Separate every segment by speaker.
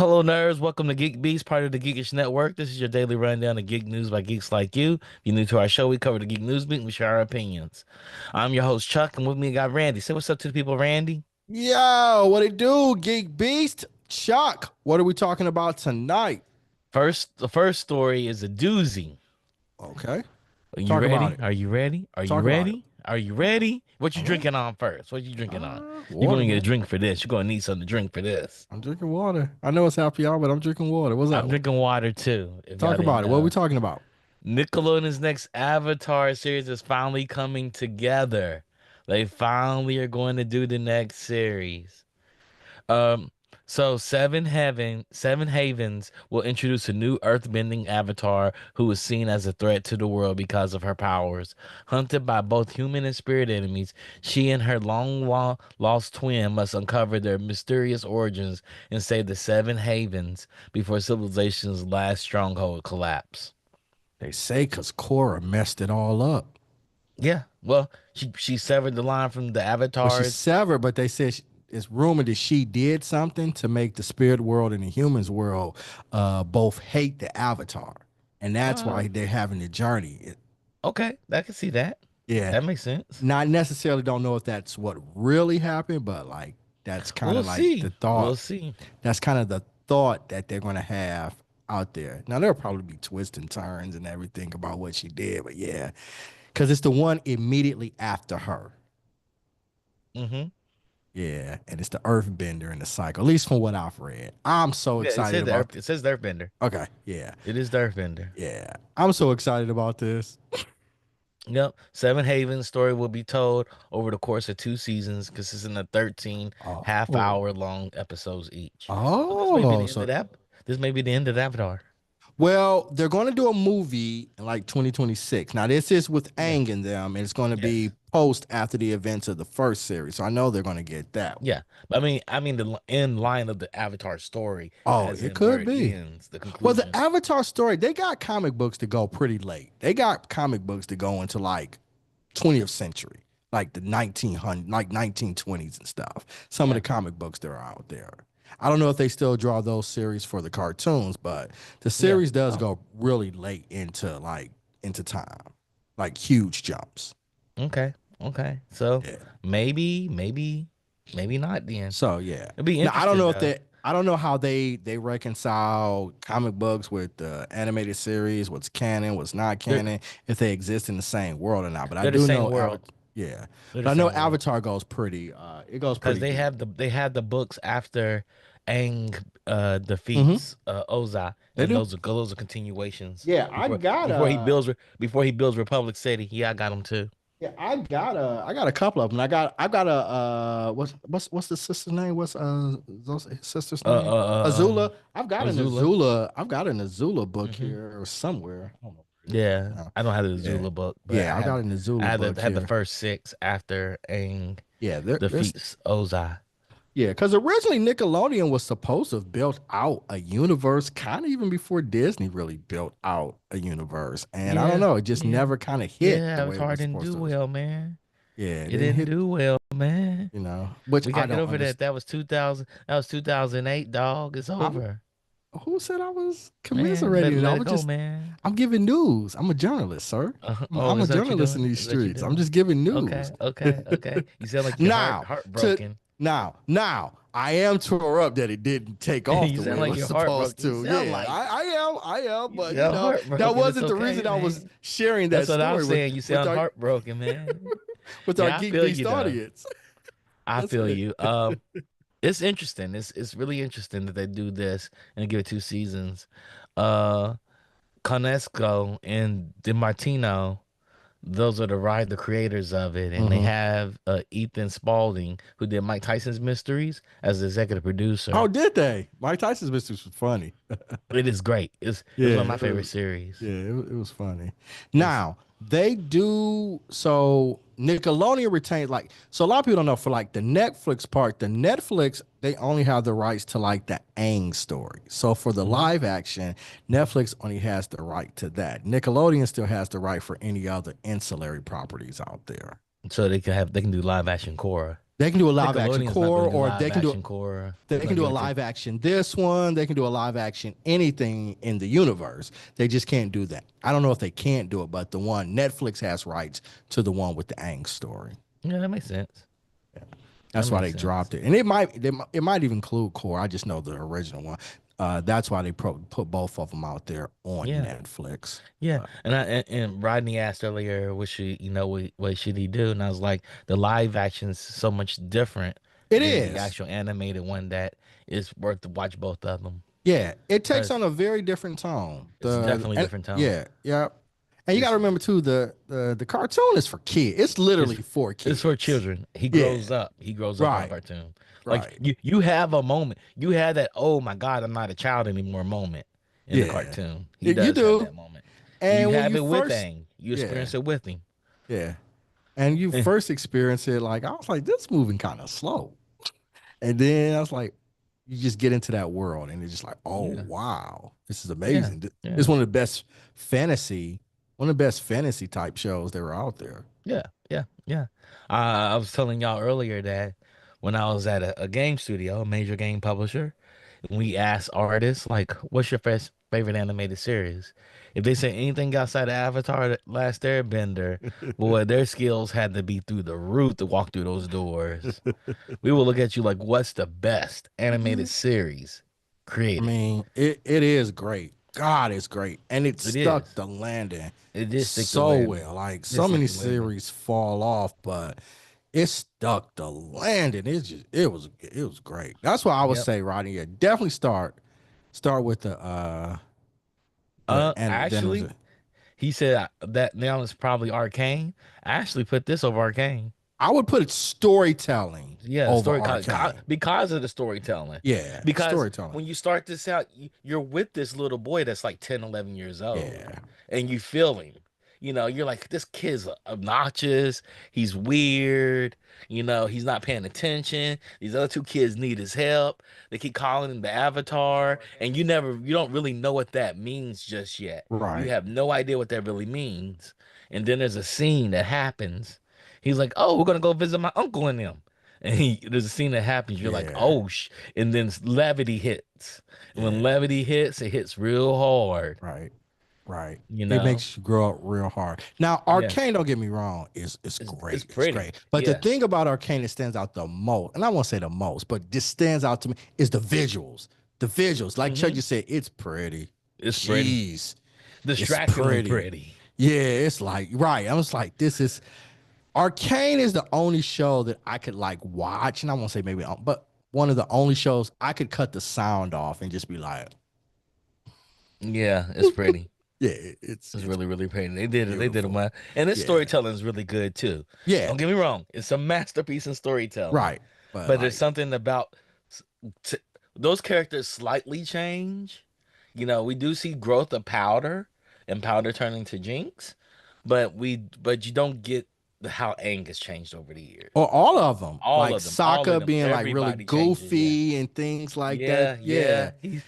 Speaker 1: Hello, nerds. Welcome to Geek Beast, part of the Geekish Network. This is your daily rundown of geek news by geeks like you. If you're new to our show, we cover the geek news beat and we share our opinions. I'm your host, Chuck, and with me, I got Randy. Say what's up to the people, Randy.
Speaker 2: Yo, what it do, Geek Beast? Chuck, what are we talking about tonight?
Speaker 1: The first story is a doozy.
Speaker 2: Okay,
Speaker 1: Are you
Speaker 2: talk about
Speaker 1: ready?
Speaker 2: it.
Speaker 1: Are you ready? Are you
Speaker 2: Talk about it.
Speaker 1: ready? Are you ready? What you
Speaker 2: All right.
Speaker 1: drinking on first? What you drinking on? You're
Speaker 2: Water,
Speaker 1: going to get a
Speaker 2: man.
Speaker 1: drink for this. You're going to need something to drink for this.
Speaker 2: I'm drinking water. I know it's happy hour, but I'm drinking water. What's
Speaker 1: I'm
Speaker 2: up?
Speaker 1: drinking water too, if y'all
Speaker 2: Talk
Speaker 1: didn't
Speaker 2: about it. What are we
Speaker 1: know.
Speaker 2: talking about?
Speaker 1: Nickelodeon's next Avatar series is finally coming together. They finally are going to do the next series. Um, so Seven Havens will introduce a new earthbending avatar who is seen as a threat to the world because of her powers. Hunted by both human and spirit enemies, she and her lost twin must uncover their mysterious origins and save the Seven Havens before civilization's last stronghold collapse.
Speaker 2: They say because Cora messed it all up.
Speaker 1: Yeah, well, she severed the line from the
Speaker 2: Well, she
Speaker 1: avatars.
Speaker 2: severed, but they said it's rumored that she did something to make the spirit world and the humans world both hate the Avatar, and that's
Speaker 1: Uh,
Speaker 2: why they're having the journey.
Speaker 1: okay, I can see that.
Speaker 2: Yeah,
Speaker 1: That makes sense.
Speaker 2: not necessarily don't know if that's what really happened, but like that's kind
Speaker 1: We'll
Speaker 2: of like
Speaker 1: see.
Speaker 2: the
Speaker 1: We'll
Speaker 2: thought.
Speaker 1: see.
Speaker 2: That's kind of the thought that they're gonna have out there. Now there'll probably be twists and turns and everything about what she did, but yeah, because it's the one immediately after her.
Speaker 1: Hmm.
Speaker 2: Yeah, and it's the Earthbender in the cycle, at least from what I've read. I'm so
Speaker 1: Yeah, it
Speaker 2: excited
Speaker 1: says the
Speaker 2: about.
Speaker 1: Earth. It says the Earthbender.
Speaker 2: Okay, yeah,
Speaker 1: It is the Earthbender.
Speaker 2: yeah, I'm so excited about this.
Speaker 1: Yep. Seven Havens story will be told over the course of two seasons, consisting of 13
Speaker 2: Oh,
Speaker 1: half-hour long episodes each. So this may be
Speaker 2: oh,
Speaker 1: the end of
Speaker 2: so
Speaker 1: that. This may be the end of the Avatar.
Speaker 2: well, they're going to do a movie in like 2026. Now, this is with
Speaker 1: Yeah.
Speaker 2: Aang in them, and it's going to be
Speaker 1: Yes.
Speaker 2: post after the events of the first series. So I know they're going to get that one.
Speaker 1: Yeah. I mean the end line of the Avatar story,
Speaker 2: Oh,
Speaker 1: as
Speaker 2: it
Speaker 1: in where
Speaker 2: could
Speaker 1: it
Speaker 2: be.
Speaker 1: ends, the
Speaker 2: Well, the
Speaker 1: conclusion.
Speaker 2: Avatar story, they got comic books to go pretty late. They got comic books to go into like 20th century, like the 1900, like 1920s and stuff. Some of the
Speaker 1: Yeah.
Speaker 2: comic books that are out there. I don't know if they still draw those series for the cartoons, but the
Speaker 1: Yeah.
Speaker 2: series does
Speaker 1: Oh,
Speaker 2: go really late into time, like huge jumps.
Speaker 1: okay. Okay. So
Speaker 2: Yeah.
Speaker 1: maybe not then.
Speaker 2: So yeah.
Speaker 1: It'll be
Speaker 2: Now I don't
Speaker 1: interesting
Speaker 2: know if
Speaker 1: though.
Speaker 2: they I don't know how they reconcile comic books with the animated series, what's canon, what's not
Speaker 1: They're
Speaker 2: canon, if they exist in the same world or not. But I
Speaker 1: they're the
Speaker 2: do
Speaker 1: same
Speaker 2: know
Speaker 1: world.
Speaker 2: Yeah.
Speaker 1: They're the
Speaker 2: But I know
Speaker 1: same world.
Speaker 2: Avatar goes pretty it goes
Speaker 1: Because
Speaker 2: pretty deep.
Speaker 1: they had the books after Aang
Speaker 2: Hmm.
Speaker 1: defeats Ozai,
Speaker 2: They
Speaker 1: and
Speaker 2: do.
Speaker 1: those are continuations.
Speaker 2: Yeah, I got
Speaker 1: Before he builds Republic City, yeah, I got them too.
Speaker 2: I got a couple of them. I got a what's the sister's name? What's his sister's name? Azula.
Speaker 1: Azula.
Speaker 2: I've got an Azula book
Speaker 1: Hmm.
Speaker 2: here or somewhere. I don't know where it is right
Speaker 1: Yeah,
Speaker 2: now.
Speaker 1: I don't have the
Speaker 2: Yeah.
Speaker 1: Azula book, but
Speaker 2: Yeah, I got an Azula book
Speaker 1: I had the
Speaker 2: here.
Speaker 1: first six after Aang
Speaker 2: Yeah, there's
Speaker 1: defeats Ozai.
Speaker 2: yeah, because originally Nickelodeon was supposed to have built out a universe kind of even before Disney really built out a universe. And I don't
Speaker 1: Yeah,
Speaker 2: know, it just
Speaker 1: yeah,
Speaker 2: never kind of hit
Speaker 1: yeah.
Speaker 2: the way it
Speaker 1: Avatar
Speaker 2: was
Speaker 1: didn't
Speaker 2: supposed
Speaker 1: do
Speaker 2: to.
Speaker 1: well, man.
Speaker 2: Yeah, it
Speaker 1: It
Speaker 2: didn't
Speaker 1: didn't
Speaker 2: hit,
Speaker 1: do well, man.
Speaker 2: which
Speaker 1: We
Speaker 2: I
Speaker 1: gotta get
Speaker 2: don't
Speaker 1: over that.
Speaker 2: understand.
Speaker 1: That was 2000. That was 2008, dog. It's
Speaker 2: I'm
Speaker 1: over.
Speaker 2: Who said I was
Speaker 1: Man,
Speaker 2: commiserating?
Speaker 1: let it go, man.
Speaker 2: I'm giving news. I'm a journalist, sir.
Speaker 1: Oh,
Speaker 2: I'm a
Speaker 1: is that what you're
Speaker 2: journalist in
Speaker 1: doing?
Speaker 2: these
Speaker 1: Is that what you're
Speaker 2: streets. I'm
Speaker 1: doing?
Speaker 2: just giving news.
Speaker 1: Okay, okay, okay. You sound like your
Speaker 2: Now, to
Speaker 1: heartbroken.
Speaker 2: now, I am tore up that it didn't take off
Speaker 1: You
Speaker 2: the way
Speaker 1: sound
Speaker 2: it
Speaker 1: like
Speaker 2: was
Speaker 1: you're
Speaker 2: supposed
Speaker 1: heartbroken. You
Speaker 2: to.
Speaker 1: sound
Speaker 2: Yeah,
Speaker 1: like
Speaker 2: I am,
Speaker 1: you
Speaker 2: but
Speaker 1: sound
Speaker 2: that
Speaker 1: heartbroken. It's
Speaker 2: wasn't the
Speaker 1: okay,
Speaker 2: reason I was
Speaker 1: man.
Speaker 2: sharing
Speaker 1: That's
Speaker 2: that
Speaker 1: what I'm
Speaker 2: story
Speaker 1: saying. You
Speaker 2: with
Speaker 1: sound heartbroken, man.
Speaker 2: our
Speaker 1: Yeah, I
Speaker 2: Geek
Speaker 1: feel you
Speaker 2: Beast
Speaker 1: though.
Speaker 2: audience.
Speaker 1: I
Speaker 2: That's
Speaker 1: feel
Speaker 2: it.
Speaker 1: you. It's interesting. It's really interesting that they do this and give it two seasons. Uh, Conesco and DiMartino, those are the creators of it, and they
Speaker 2: Hmm.
Speaker 1: have Ethan Spalding, who did Mike Tyson's Mysteries, as the executive
Speaker 2: Oh,
Speaker 1: producer.
Speaker 2: did they? Mike Tyson's Mysteries was funny.
Speaker 1: It is great. It's one
Speaker 2: Yeah,
Speaker 1: of my favorite series.
Speaker 2: it was funny.
Speaker 1: It's
Speaker 2: Now they do so. Nickelodeon retains like so. A lot of people don't know for like the Netflix part. The Netflix they only have the rights to like the Aang story. So for the
Speaker 1: mhm.
Speaker 2: live action, Netflix only has the right to that. Nickelodeon still has the right for any other ancillary properties out there.
Speaker 1: So they can do live action Korra.
Speaker 2: They can do a live action
Speaker 1: Nickelodeon's not
Speaker 2: core,
Speaker 1: gonna do
Speaker 2: or
Speaker 1: live action core.
Speaker 2: they
Speaker 1: They're
Speaker 2: can
Speaker 1: gonna
Speaker 2: do a
Speaker 1: give it to
Speaker 2: live action this one. They can do a live action anything in the universe. They just can't do that. I don't know if they can't do it, but the one Netflix has rights to the one with the Aang story.
Speaker 1: yeah, that makes sense. That
Speaker 2: That's why
Speaker 1: makes
Speaker 2: they
Speaker 1: sense.
Speaker 2: dropped it, and it might even include core. I just know the original one. That's why they put both of them out there on
Speaker 1: Yeah.
Speaker 2: Netflix.
Speaker 1: Yeah,
Speaker 2: But
Speaker 1: and Rodney asked earlier, what should what should he do? And I was like, the live action's so much different
Speaker 2: it
Speaker 1: than the
Speaker 2: is,
Speaker 1: actual animated one that it's worth to watch both of them
Speaker 2: yeah, it takes
Speaker 1: because
Speaker 2: on a very different tone.
Speaker 1: it's definitely
Speaker 2: And
Speaker 1: different tone.
Speaker 2: yeah, yeah, and you got
Speaker 1: It's
Speaker 2: to remember too, the cartoon is for kids. It's literally
Speaker 1: it's
Speaker 2: for
Speaker 1: it's for
Speaker 2: kids.
Speaker 1: children. He
Speaker 2: Yeah,
Speaker 1: grows up. He grows up on a
Speaker 2: right,
Speaker 1: cartoon. Like
Speaker 2: right.
Speaker 1: you have a moment. You have that, oh my God, I'm not a child anymore moment in the
Speaker 2: Yeah,
Speaker 1: cartoon. He
Speaker 2: you
Speaker 1: does have
Speaker 2: do.
Speaker 1: that moment, and you
Speaker 2: And when
Speaker 1: have
Speaker 2: you
Speaker 1: it with
Speaker 2: first,
Speaker 1: Aang. You
Speaker 2: yeah,
Speaker 1: experience it with him.
Speaker 2: yeah, and you first experience it, like I was like, this moving kind of slow. And then I was like, you just get into that world and it's just like, oh
Speaker 1: Yeah,
Speaker 2: wow, this is
Speaker 1: yeah,
Speaker 2: amazing. This is
Speaker 1: yeah.
Speaker 2: one of the best one of the best fantasy type shows that were out there.
Speaker 1: Yeah, yeah, yeah. I was telling y'all earlier that when I was at a game studio, a major game publisher, and we asked artists, like, what's your first favorite animated series? If they say anything outside of Avatar, The Last Airbender, boy, their skills had to be through the roof to walk through those doors. We will look at you like, what's the best animated series
Speaker 2: I
Speaker 1: created?
Speaker 2: mean, it is great. God, it's great. And it
Speaker 1: It
Speaker 2: stuck
Speaker 1: is.
Speaker 2: the landing
Speaker 1: It did stick the
Speaker 2: so
Speaker 1: landing.
Speaker 2: well. Like
Speaker 1: It did
Speaker 2: so
Speaker 1: stick
Speaker 2: many
Speaker 1: the landing.
Speaker 2: series fall off, but it stuck the landing. It was great. That's why I would
Speaker 1: Yep.
Speaker 2: say, Rodney, yeah, definitely start with the and then was
Speaker 1: Actually,
Speaker 2: it
Speaker 1: he said that now it's probably Arcane. I actually put this over Arcane.
Speaker 2: I would put it storytelling
Speaker 1: Yeah,
Speaker 2: over
Speaker 1: story
Speaker 2: arcane.
Speaker 1: because of the storytelling.
Speaker 2: Yeah,
Speaker 1: Because
Speaker 2: storytelling.
Speaker 1: when you start this out, you're with this little boy that's like 10, 11 years old,
Speaker 2: Yeah,
Speaker 1: and you feel him. You know, you're like, this kid's obnoxious. He's weird. You know, he's not paying attention. These other two kids need his help. They keep calling him the Avatar, and you don't really know what that means just yet. You
Speaker 2: right.
Speaker 1: have no idea what that really means. And then there's a scene that happens. He's like, "Oh, we're gonna go visit my uncle and them." And there's a scene that happens. You're like,
Speaker 2: Yeah,
Speaker 1: "Oh, and then levity hits. And when
Speaker 2: yeah,
Speaker 1: levity hits, it hits real hard.
Speaker 2: right, right.
Speaker 1: You
Speaker 2: It
Speaker 1: know?
Speaker 2: makes you grow up real hard. Now,
Speaker 1: Yeah,
Speaker 2: Arcane, don't get me wrong, is it's
Speaker 1: it's
Speaker 2: great. It's
Speaker 1: pretty.
Speaker 2: great. But the
Speaker 1: Yeah.
Speaker 2: thing about Arcane that stands out the most, and I won't say the most, but this stands out to me is the visuals. The visuals, like Chuck
Speaker 1: Hmm.
Speaker 2: just said, it's pretty.
Speaker 1: It's pretty.
Speaker 2: Jeez, it's
Speaker 1: Distractingly
Speaker 2: pretty.
Speaker 1: pretty.
Speaker 2: Yeah, it's like right. I was like, this is Arcane is the only show that I could like watch, and I won't say maybe, but one of the only shows I could cut the sound off and just be like,
Speaker 1: Yeah, it's pretty.
Speaker 2: yeah,
Speaker 1: It's
Speaker 2: it's
Speaker 1: really, really pretty. They did it. They did it
Speaker 2: beautiful.
Speaker 1: well. And this
Speaker 2: Yeah,
Speaker 1: storytelling is really good too.
Speaker 2: yeah,
Speaker 1: Don't get me wrong. It's a masterpiece in storytelling.
Speaker 2: right. But
Speaker 1: But there's
Speaker 2: like,
Speaker 1: something about s- t- those characters slightly change. You know, we do see growth of Powder and Powder turning to Jinx, but you don't get how Aang has changed over the
Speaker 2: or
Speaker 1: years.
Speaker 2: all of them,
Speaker 1: All
Speaker 2: like
Speaker 1: of them, all of
Speaker 2: Sokka
Speaker 1: them,
Speaker 2: being like really
Speaker 1: everybody changes. Yeah,
Speaker 2: goofy and things like that.
Speaker 1: yeah,
Speaker 2: Yeah,
Speaker 1: yeah.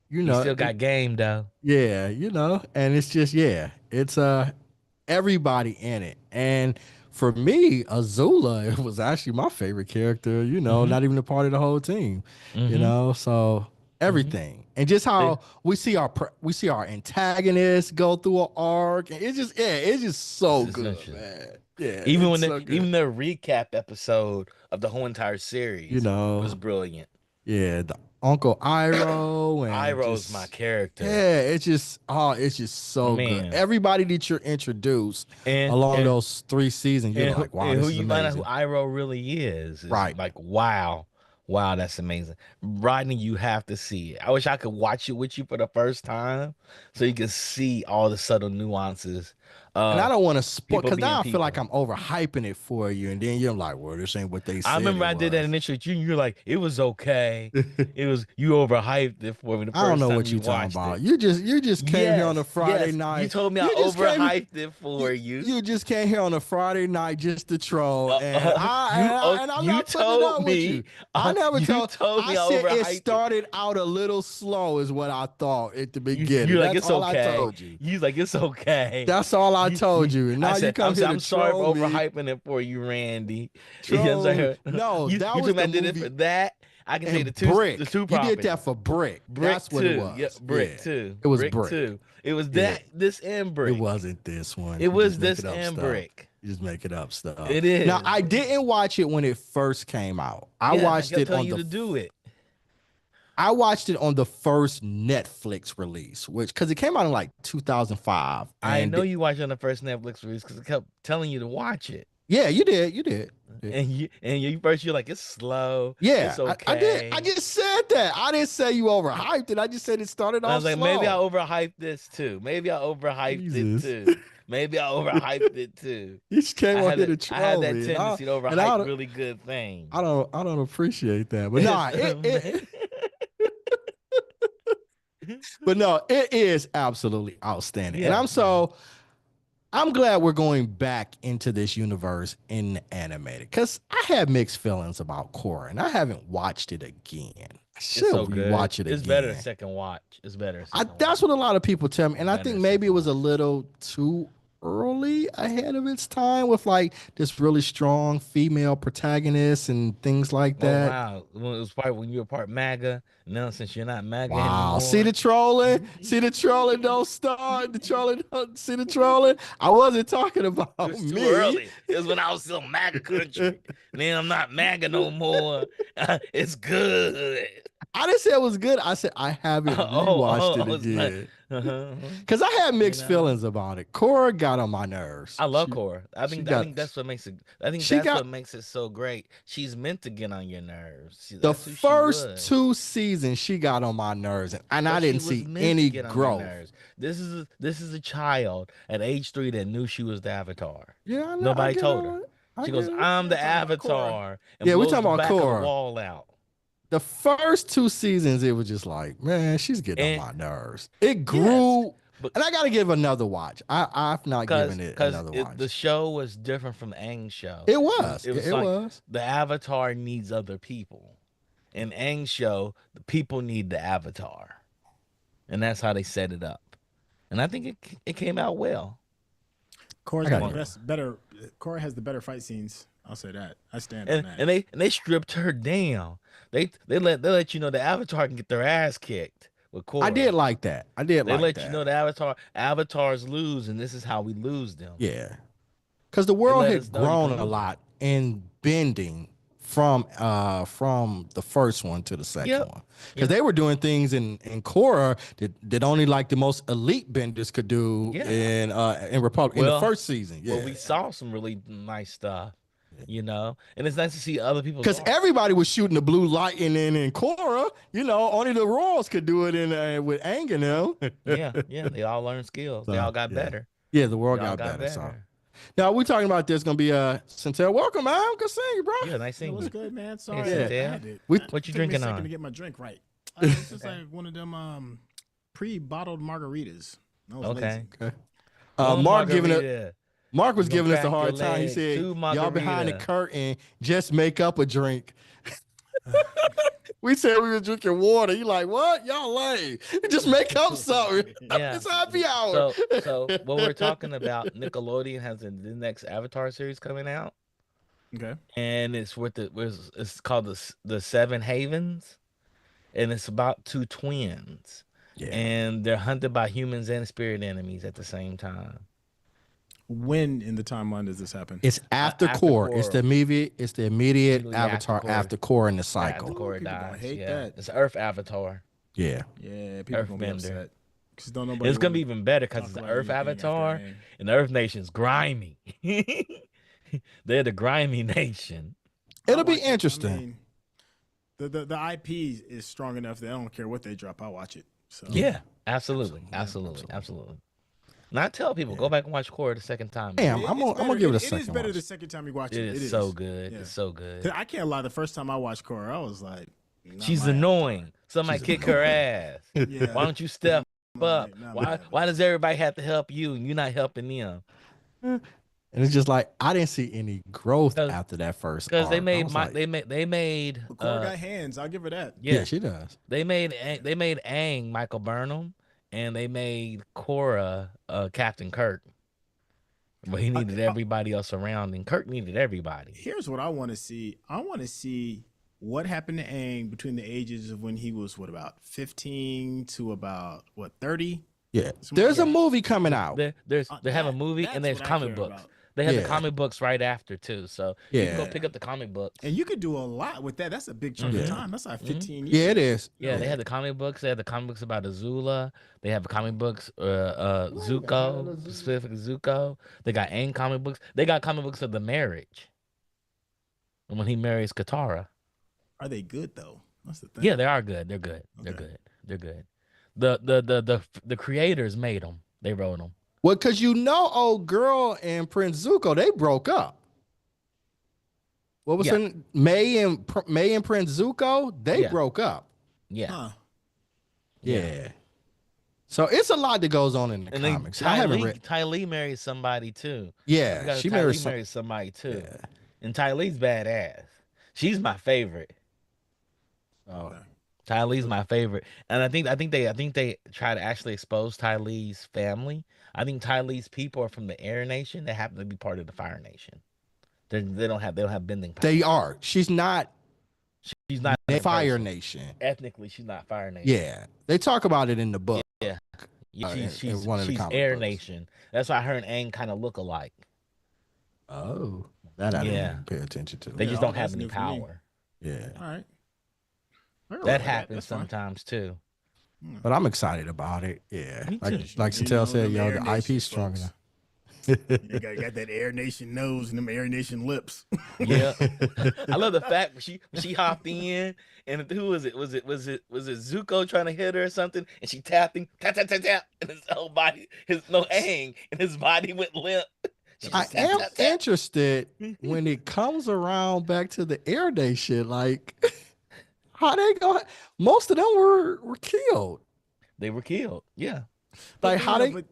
Speaker 2: you
Speaker 1: He
Speaker 2: know,
Speaker 1: still got game though.
Speaker 2: yeah, and it's just yeah, it's everybody in it. And for me, Azula was actually my favorite character,
Speaker 1: Hmm.
Speaker 2: not even a part of the whole team,
Speaker 1: Hmm.
Speaker 2: so
Speaker 1: Hmm.
Speaker 2: everything. And just how we see our antagonists go through an arc. And it's just so
Speaker 1: It's
Speaker 2: good,
Speaker 1: essential.
Speaker 2: man. Yeah,
Speaker 1: Even
Speaker 2: it's
Speaker 1: when
Speaker 2: so good.
Speaker 1: even the recap episode of the whole entire
Speaker 2: You
Speaker 1: series was
Speaker 2: know,
Speaker 1: brilliant.
Speaker 2: yeah, the Uncle Iroh and
Speaker 1: Iroh's my
Speaker 2: just
Speaker 1: character,
Speaker 2: yeah, it's just so good.
Speaker 1: man.
Speaker 2: Everybody that you're introduced
Speaker 1: And
Speaker 2: along
Speaker 1: and
Speaker 2: those 3 seasons, you're like, wow,
Speaker 1: and who
Speaker 2: this is
Speaker 1: you find out who
Speaker 2: amazing.
Speaker 1: Iroh really is
Speaker 2: Right.
Speaker 1: like wow, wow, that's amazing. Rodney, you have to see it. I wish I could watch it with you for the first time so you can see all the subtle nuances
Speaker 2: And I
Speaker 1: of
Speaker 2: don't want to spoil
Speaker 1: people
Speaker 2: because
Speaker 1: being
Speaker 2: now I feel like
Speaker 1: people.
Speaker 2: I'm overhyping it for you, and then you're like, well, this ain't what they
Speaker 1: I
Speaker 2: said
Speaker 1: remember
Speaker 2: it
Speaker 1: I did that
Speaker 2: was.
Speaker 1: initially too, and you're like, it was okay. It was you overhyped it for me the
Speaker 2: I don't
Speaker 1: first
Speaker 2: know
Speaker 1: time
Speaker 2: what
Speaker 1: you
Speaker 2: you talking
Speaker 1: watched
Speaker 2: about.
Speaker 1: it.
Speaker 2: You just came here on a
Speaker 1: Yes,
Speaker 2: Friday
Speaker 1: yes. You
Speaker 2: night.
Speaker 1: told me I
Speaker 2: You just came
Speaker 1: overhyped it
Speaker 2: you,
Speaker 1: for you.
Speaker 2: you just came here on a Friday night just to troll, and I'm
Speaker 1: You
Speaker 2: not putting it
Speaker 1: told
Speaker 2: up with you.
Speaker 1: me
Speaker 2: I never
Speaker 1: you
Speaker 2: told.
Speaker 1: told
Speaker 2: I
Speaker 1: me I
Speaker 2: said it
Speaker 1: overhyped it.
Speaker 2: started out a little slow, is what I thought at the beginning.
Speaker 1: You're like
Speaker 2: That's
Speaker 1: it's
Speaker 2: all I
Speaker 1: okay.
Speaker 2: told you.
Speaker 1: You like it's okay.
Speaker 2: That's all I told you. And
Speaker 1: I
Speaker 2: now you
Speaker 1: said,
Speaker 2: come here to
Speaker 1: I'm sorry for
Speaker 2: troll me.
Speaker 1: overhyping it for you, Randy. You know what
Speaker 2: Troll me.
Speaker 1: I'm saying?
Speaker 2: No, that
Speaker 1: You
Speaker 2: was
Speaker 1: told me I
Speaker 2: the
Speaker 1: did it for
Speaker 2: movie
Speaker 1: that. I can tell you
Speaker 2: and
Speaker 1: the
Speaker 2: Brick.
Speaker 1: two
Speaker 2: You did
Speaker 1: properties.
Speaker 2: that for Brick.
Speaker 1: Brick
Speaker 2: That's what it
Speaker 1: 2. Yeah,
Speaker 2: was.
Speaker 1: Brick
Speaker 2: Yeah.
Speaker 1: 2.
Speaker 2: It was
Speaker 1: Brick
Speaker 2: Brick.
Speaker 1: 2. It was
Speaker 2: Yeah.
Speaker 1: that, this, and
Speaker 2: It
Speaker 1: Brick.
Speaker 2: wasn't this one.
Speaker 1: It
Speaker 2: You just
Speaker 1: was this
Speaker 2: making up
Speaker 1: and
Speaker 2: stuff.
Speaker 1: Brick.
Speaker 2: You just making up stuff.
Speaker 1: It
Speaker 2: Now,
Speaker 1: is.
Speaker 2: I didn't watch it when it first came out.
Speaker 1: Yeah, I kept telling you to do it.
Speaker 2: I watched it on the first Netflix release, which because it came out in like 2005.
Speaker 1: I
Speaker 2: And
Speaker 1: know you watched it on the first Netflix release because I kept telling you to watch it.
Speaker 2: yeah, you did. You did. You did.
Speaker 1: And you first you're like, it's slow,
Speaker 2: Yeah,
Speaker 1: it's
Speaker 2: I did. I
Speaker 1: okay.
Speaker 2: just said that. I didn't say you overhyped it. I just said it started
Speaker 1: And I
Speaker 2: off
Speaker 1: was like, maybe I
Speaker 2: slow.
Speaker 1: overhyped this too. Maybe I overhyped it
Speaker 2: Jesus.
Speaker 1: too. Maybe I overhyped it too.
Speaker 2: You just came on here to
Speaker 1: I had
Speaker 2: troll
Speaker 1: that
Speaker 2: me, and
Speaker 1: tendency to
Speaker 2: and
Speaker 1: overhype really good things.
Speaker 2: I don't appreciate that. But
Speaker 1: It's
Speaker 2: nah, but no, it is absolutely outstanding. And
Speaker 1: yeah, yeah.
Speaker 2: I'm glad we're going back into this universe in animated because I had mixed feelings about Korra and I haven't watched it again. I
Speaker 1: It's
Speaker 2: should
Speaker 1: so good.
Speaker 2: rewatch it
Speaker 1: It's better a
Speaker 2: again.
Speaker 1: second watch. It's better a second
Speaker 2: That's
Speaker 1: watch.
Speaker 2: what a lot of people tell me.
Speaker 1: It's
Speaker 2: And I
Speaker 1: better
Speaker 2: think
Speaker 1: a
Speaker 2: maybe it
Speaker 1: second
Speaker 2: was a
Speaker 1: watch.
Speaker 2: little too early ahead of its time with like this really strong female protagonist and things like
Speaker 1: Oh
Speaker 2: that.
Speaker 1: wow. When it was part when you were part MAGA, now since you're not MAGA
Speaker 2: Wow. See the
Speaker 1: anymore.
Speaker 2: trolling? See the trolling don't start. The trolling see the trolling? I wasn't talking
Speaker 1: It
Speaker 2: about
Speaker 1: was too
Speaker 2: me.
Speaker 1: early. It was when I was still MAGA country. Now I'm not MAGA no more. It's good.
Speaker 2: I didn't say it was good. I said I haven't rewatched it
Speaker 1: It's not.
Speaker 2: again.
Speaker 1: Uh-huh.
Speaker 2: Because I had
Speaker 1: You
Speaker 2: mixed
Speaker 1: know,
Speaker 2: feelings about it. Cora got on my nerves.
Speaker 1: I love Cora.
Speaker 2: She
Speaker 1: I
Speaker 2: got
Speaker 1: think that's what makes it. I think
Speaker 2: she
Speaker 1: that's
Speaker 2: got
Speaker 1: what makes it so great. She's meant to get on your nerves.
Speaker 2: the
Speaker 1: That's who she
Speaker 2: first
Speaker 1: was.
Speaker 2: two seasons she got on my nerves and I
Speaker 1: But she
Speaker 2: didn't
Speaker 1: was
Speaker 2: see
Speaker 1: meant to
Speaker 2: any
Speaker 1: get on your
Speaker 2: growth.
Speaker 1: nerves. This is a child at age 3 that knew she was the Avatar.
Speaker 2: Yeah, I know. I
Speaker 1: Nobody
Speaker 2: get
Speaker 1: told
Speaker 2: all
Speaker 1: her.
Speaker 2: it. I
Speaker 1: She goes,
Speaker 2: get it.
Speaker 1: "I'm
Speaker 3: Y'all
Speaker 1: the
Speaker 3: talking about Korra?
Speaker 1: Avatar," and
Speaker 2: Yeah, we
Speaker 1: blows
Speaker 2: talking
Speaker 1: the
Speaker 2: about
Speaker 1: back of the
Speaker 2: Cora.
Speaker 1: wall out.
Speaker 2: The first two seasons, it was just like, man, she's getting on
Speaker 1: And
Speaker 2: my nerves. It
Speaker 1: yes,
Speaker 2: grew,
Speaker 1: but
Speaker 2: and I got to give another watch. I've not given it another
Speaker 1: the
Speaker 2: watch.
Speaker 1: show was different from Aang's show.
Speaker 2: It was,
Speaker 1: It was
Speaker 2: it
Speaker 1: like
Speaker 2: was.
Speaker 1: the Avatar needs other people. In Aang's show, the people need the Avatar, and that's how they set it up. And I think it came out well.
Speaker 2: I
Speaker 3: Korra's
Speaker 2: got
Speaker 3: got
Speaker 2: to
Speaker 3: the
Speaker 2: give it.
Speaker 3: best, better. Korra has the better fight scenes. I'll say that. I stand on that.
Speaker 1: And they stripped her down. They let you know the Avatar can get their ass kicked with
Speaker 2: I did
Speaker 1: Korra.
Speaker 2: like that. I did
Speaker 1: They
Speaker 2: like
Speaker 1: let you know
Speaker 2: that.
Speaker 1: the Avatars lose, and this is how we lose them.
Speaker 2: Yeah, because the
Speaker 1: They
Speaker 2: world
Speaker 1: let
Speaker 2: had
Speaker 1: us know you
Speaker 2: grown
Speaker 1: can
Speaker 2: a
Speaker 1: lose them.
Speaker 2: lot in bending from the first one to the second
Speaker 1: Yep.
Speaker 2: one because
Speaker 1: Yep.
Speaker 2: they were doing things in Korra that only like the most elite benders could do
Speaker 1: Yeah.
Speaker 2: in Republic in the
Speaker 1: Well,
Speaker 2: first season.
Speaker 1: well,
Speaker 2: Yeah,
Speaker 1: we saw some really nice stuff, you know, and it's nice to see other people's
Speaker 2: because
Speaker 1: art.
Speaker 2: everybody was shooting the blue lightning in Korra. You know, only the Royals could do it in with Aang and them.
Speaker 1: Yeah, yeah, they all learned skills. They
Speaker 2: So
Speaker 1: all got
Speaker 2: yeah,
Speaker 1: better.
Speaker 2: yeah, the
Speaker 1: They
Speaker 2: world
Speaker 1: all
Speaker 2: got
Speaker 1: got
Speaker 2: better. So
Speaker 1: better.
Speaker 2: now we're talking about this gonna be Centel. Welcome, man. Good seeing you, bro.
Speaker 1: Yeah, nice
Speaker 3: It
Speaker 1: seeing
Speaker 3: was
Speaker 1: you.
Speaker 3: good, man.
Speaker 1: Hey,
Speaker 3: Sorry, I
Speaker 1: Centel.
Speaker 3: had to.
Speaker 2: We
Speaker 1: What you
Speaker 3: Took me a
Speaker 1: drinking
Speaker 3: second
Speaker 1: on?
Speaker 3: to get my drink right. It's just like one of them pre-bottled margaritas. I was lazy.
Speaker 1: Okay.
Speaker 2: okay.
Speaker 1: One
Speaker 2: Mark giving it.
Speaker 1: margarita.
Speaker 2: Mark was
Speaker 1: You gonna
Speaker 2: giving us a
Speaker 1: crack your
Speaker 2: hard time. He
Speaker 1: legs.
Speaker 2: said,
Speaker 1: Two
Speaker 2: "Y'all behind the
Speaker 1: margarita.
Speaker 2: curtain, just make up a drink." We said we were drinking water. You like what? Y'all lame. Just make up something.
Speaker 1: Yeah.
Speaker 2: It's happy hour.
Speaker 1: So what we're talking about, Nickelodeon has the next Avatar series coming out,
Speaker 3: Okay.
Speaker 1: and it's called the Seven Havens, and it's about two twins,
Speaker 2: Yeah,
Speaker 1: and they're hunted by humans and spirit enemies at the same time.
Speaker 3: When in the timeline does this happen?
Speaker 2: it's after
Speaker 1: After
Speaker 2: core. It's the
Speaker 1: Korra.
Speaker 2: immediate. It's the immediate
Speaker 1: Immediately after
Speaker 2: avatar
Speaker 1: Korra.
Speaker 2: after core in the
Speaker 1: After
Speaker 2: cycle.
Speaker 1: Korra
Speaker 3: people gonna
Speaker 1: dies.
Speaker 3: hate
Speaker 1: Yeah,
Speaker 3: that.
Speaker 1: it's Earth Avatar.
Speaker 2: Yeah,
Speaker 3: Yeah, people gonna be
Speaker 1: Earthbender.
Speaker 3: upset because don't nobody.
Speaker 1: It's gonna be
Speaker 3: wanna
Speaker 1: even better because
Speaker 3: talk
Speaker 1: it's the
Speaker 3: about
Speaker 1: Earth
Speaker 3: anything after
Speaker 1: Avatar,
Speaker 3: Aang.
Speaker 1: and the Earth Nation's grimy. They're the grimy nation.
Speaker 2: it'll
Speaker 3: I'll
Speaker 2: be
Speaker 3: watch it.
Speaker 2: interesting.
Speaker 3: I mean, the IP is strong enough that I don't care what they drop. I'll watch it. So
Speaker 1: Yeah, absolutely. Not tell people go back and watch Korra the second time.
Speaker 2: Damn,
Speaker 3: It-
Speaker 2: I'm
Speaker 3: it's
Speaker 2: gonna
Speaker 3: better-
Speaker 2: give it a
Speaker 3: It is
Speaker 2: second
Speaker 3: better
Speaker 2: watch.
Speaker 3: the second time you watch
Speaker 1: It
Speaker 3: it.
Speaker 1: is so good.
Speaker 3: Yeah.
Speaker 1: It's so
Speaker 3: 'Cause
Speaker 1: good.
Speaker 3: I can't lie. The first time I watched Korra, I was like, not
Speaker 1: She's
Speaker 3: my
Speaker 1: annoying. Somebody
Speaker 2: She's
Speaker 1: kick her ass.
Speaker 3: Avatar. Yeah.
Speaker 1: Why don't you step up?
Speaker 3: Not my
Speaker 1: Why
Speaker 3: Avatar.
Speaker 1: does everybody have to help you and you're not helping them?
Speaker 2: And it's just like I didn't see any growth
Speaker 1: 'Cause-
Speaker 2: after that first.
Speaker 1: Because
Speaker 2: arc. I was like,
Speaker 1: they made
Speaker 3: But Korra got hands. I'll give her that.
Speaker 2: yeah,
Speaker 1: yeah,
Speaker 2: she does.
Speaker 1: they made Aang Michael Burnham, and they made Korra Captain Kirk. but he
Speaker 3: I,
Speaker 1: needed
Speaker 3: I,
Speaker 1: everybody else around, and Kirk needed everybody.
Speaker 3: here's what I want to see. I want to see what happened to Aang between the ages of when he was what about 15 to about what 30.
Speaker 2: Yeah.
Speaker 3: Somewhere
Speaker 2: There's a
Speaker 3: there.
Speaker 2: movie coming out.
Speaker 1: They have a movie and
Speaker 3: That's
Speaker 1: there's
Speaker 3: what I
Speaker 1: comic
Speaker 3: care
Speaker 1: books.
Speaker 3: about.
Speaker 1: They have the
Speaker 2: Yeah.
Speaker 1: comic books right after too, so you can go
Speaker 2: Yeah.
Speaker 1: pick up the comic books.
Speaker 3: And you could do a lot with that. That's a big chunk of
Speaker 2: Yeah.
Speaker 3: time. That's like 15 years.
Speaker 2: Yeah, it is.
Speaker 1: Yeah, they
Speaker 2: Yeah.
Speaker 1: have the comic books. They have the comic books about Azula. They have the comic books, Zuko, specific Zuko. They got Aang comic books. They got comic books of the marriage when he marries Katara.
Speaker 3: Are they good though? That's the thing.
Speaker 1: Yeah, they are good. They're good. They're
Speaker 3: Okay.
Speaker 1: good. They're good. The creators made them. They wrote them.
Speaker 2: Well, because old girl and Prince Zuko, they broke up. What was
Speaker 1: Yeah.
Speaker 2: her May and Prince Zuko? They
Speaker 1: Yeah.
Speaker 2: broke up.
Speaker 1: Yeah.
Speaker 3: Huh.
Speaker 2: Yeah. So it's a lot that goes on in the
Speaker 1: And then
Speaker 2: comics. I haven't read.
Speaker 1: Ty Lee married somebody too.
Speaker 2: Yeah,
Speaker 1: Because
Speaker 2: she
Speaker 1: Ty
Speaker 2: married
Speaker 1: Lee
Speaker 2: some.
Speaker 1: married somebody too.
Speaker 2: Yeah.
Speaker 1: And Ty Lee's badass. She's my favorite.
Speaker 2: Oh,
Speaker 3: Okay.
Speaker 1: Ty Lee's my favorite, and I think they try to actually expose Ty Lee's family. I think Ty Lee's people are from the Air Nation. They happen to be part of the Fire Nation. They don't have bending power.
Speaker 2: they are. She's not
Speaker 1: She's not a
Speaker 2: Fire
Speaker 1: person.
Speaker 2: Nation.
Speaker 1: Ethnically, she's not Fire Nation.
Speaker 2: Yeah, they talk about it in the book.
Speaker 1: Yeah,
Speaker 2: in one of the
Speaker 1: she's
Speaker 2: comic
Speaker 1: Air
Speaker 2: books.
Speaker 1: Nation. That's why her and Aang kind of look alike.
Speaker 2: Oh, that I
Speaker 1: Yeah.
Speaker 2: didn't pay attention to.
Speaker 1: They
Speaker 3: Yeah,
Speaker 1: just
Speaker 3: all
Speaker 1: don't have
Speaker 3: that's
Speaker 1: any
Speaker 3: new for me.
Speaker 1: power.
Speaker 2: Yeah,
Speaker 3: All right. I can roll
Speaker 1: That
Speaker 3: with
Speaker 1: happens
Speaker 3: That's fine.
Speaker 1: sometimes too.
Speaker 2: but I'm excited about it. Yeah,
Speaker 1: Me
Speaker 2: like
Speaker 1: too.
Speaker 2: Chantel said,
Speaker 3: them Air
Speaker 2: the
Speaker 3: Nation
Speaker 2: IP's strong
Speaker 3: folks.
Speaker 2: enough.
Speaker 3: You got that Air Nation nose and them Air Nation lips.
Speaker 1: Yeah, I love the fact when she hopped in, and who was it? Was it Zuko trying to hit her or something? And she tapping, tap tap tap tap, and his whole body, Aang, and his body went limp. She
Speaker 2: I
Speaker 1: just tap,
Speaker 2: am
Speaker 1: tap, tap.
Speaker 2: interested when it comes around back to the Air Nation. Like, how they go? Most of them were killed.
Speaker 1: They were killed. Yeah,
Speaker 2: Like, how they?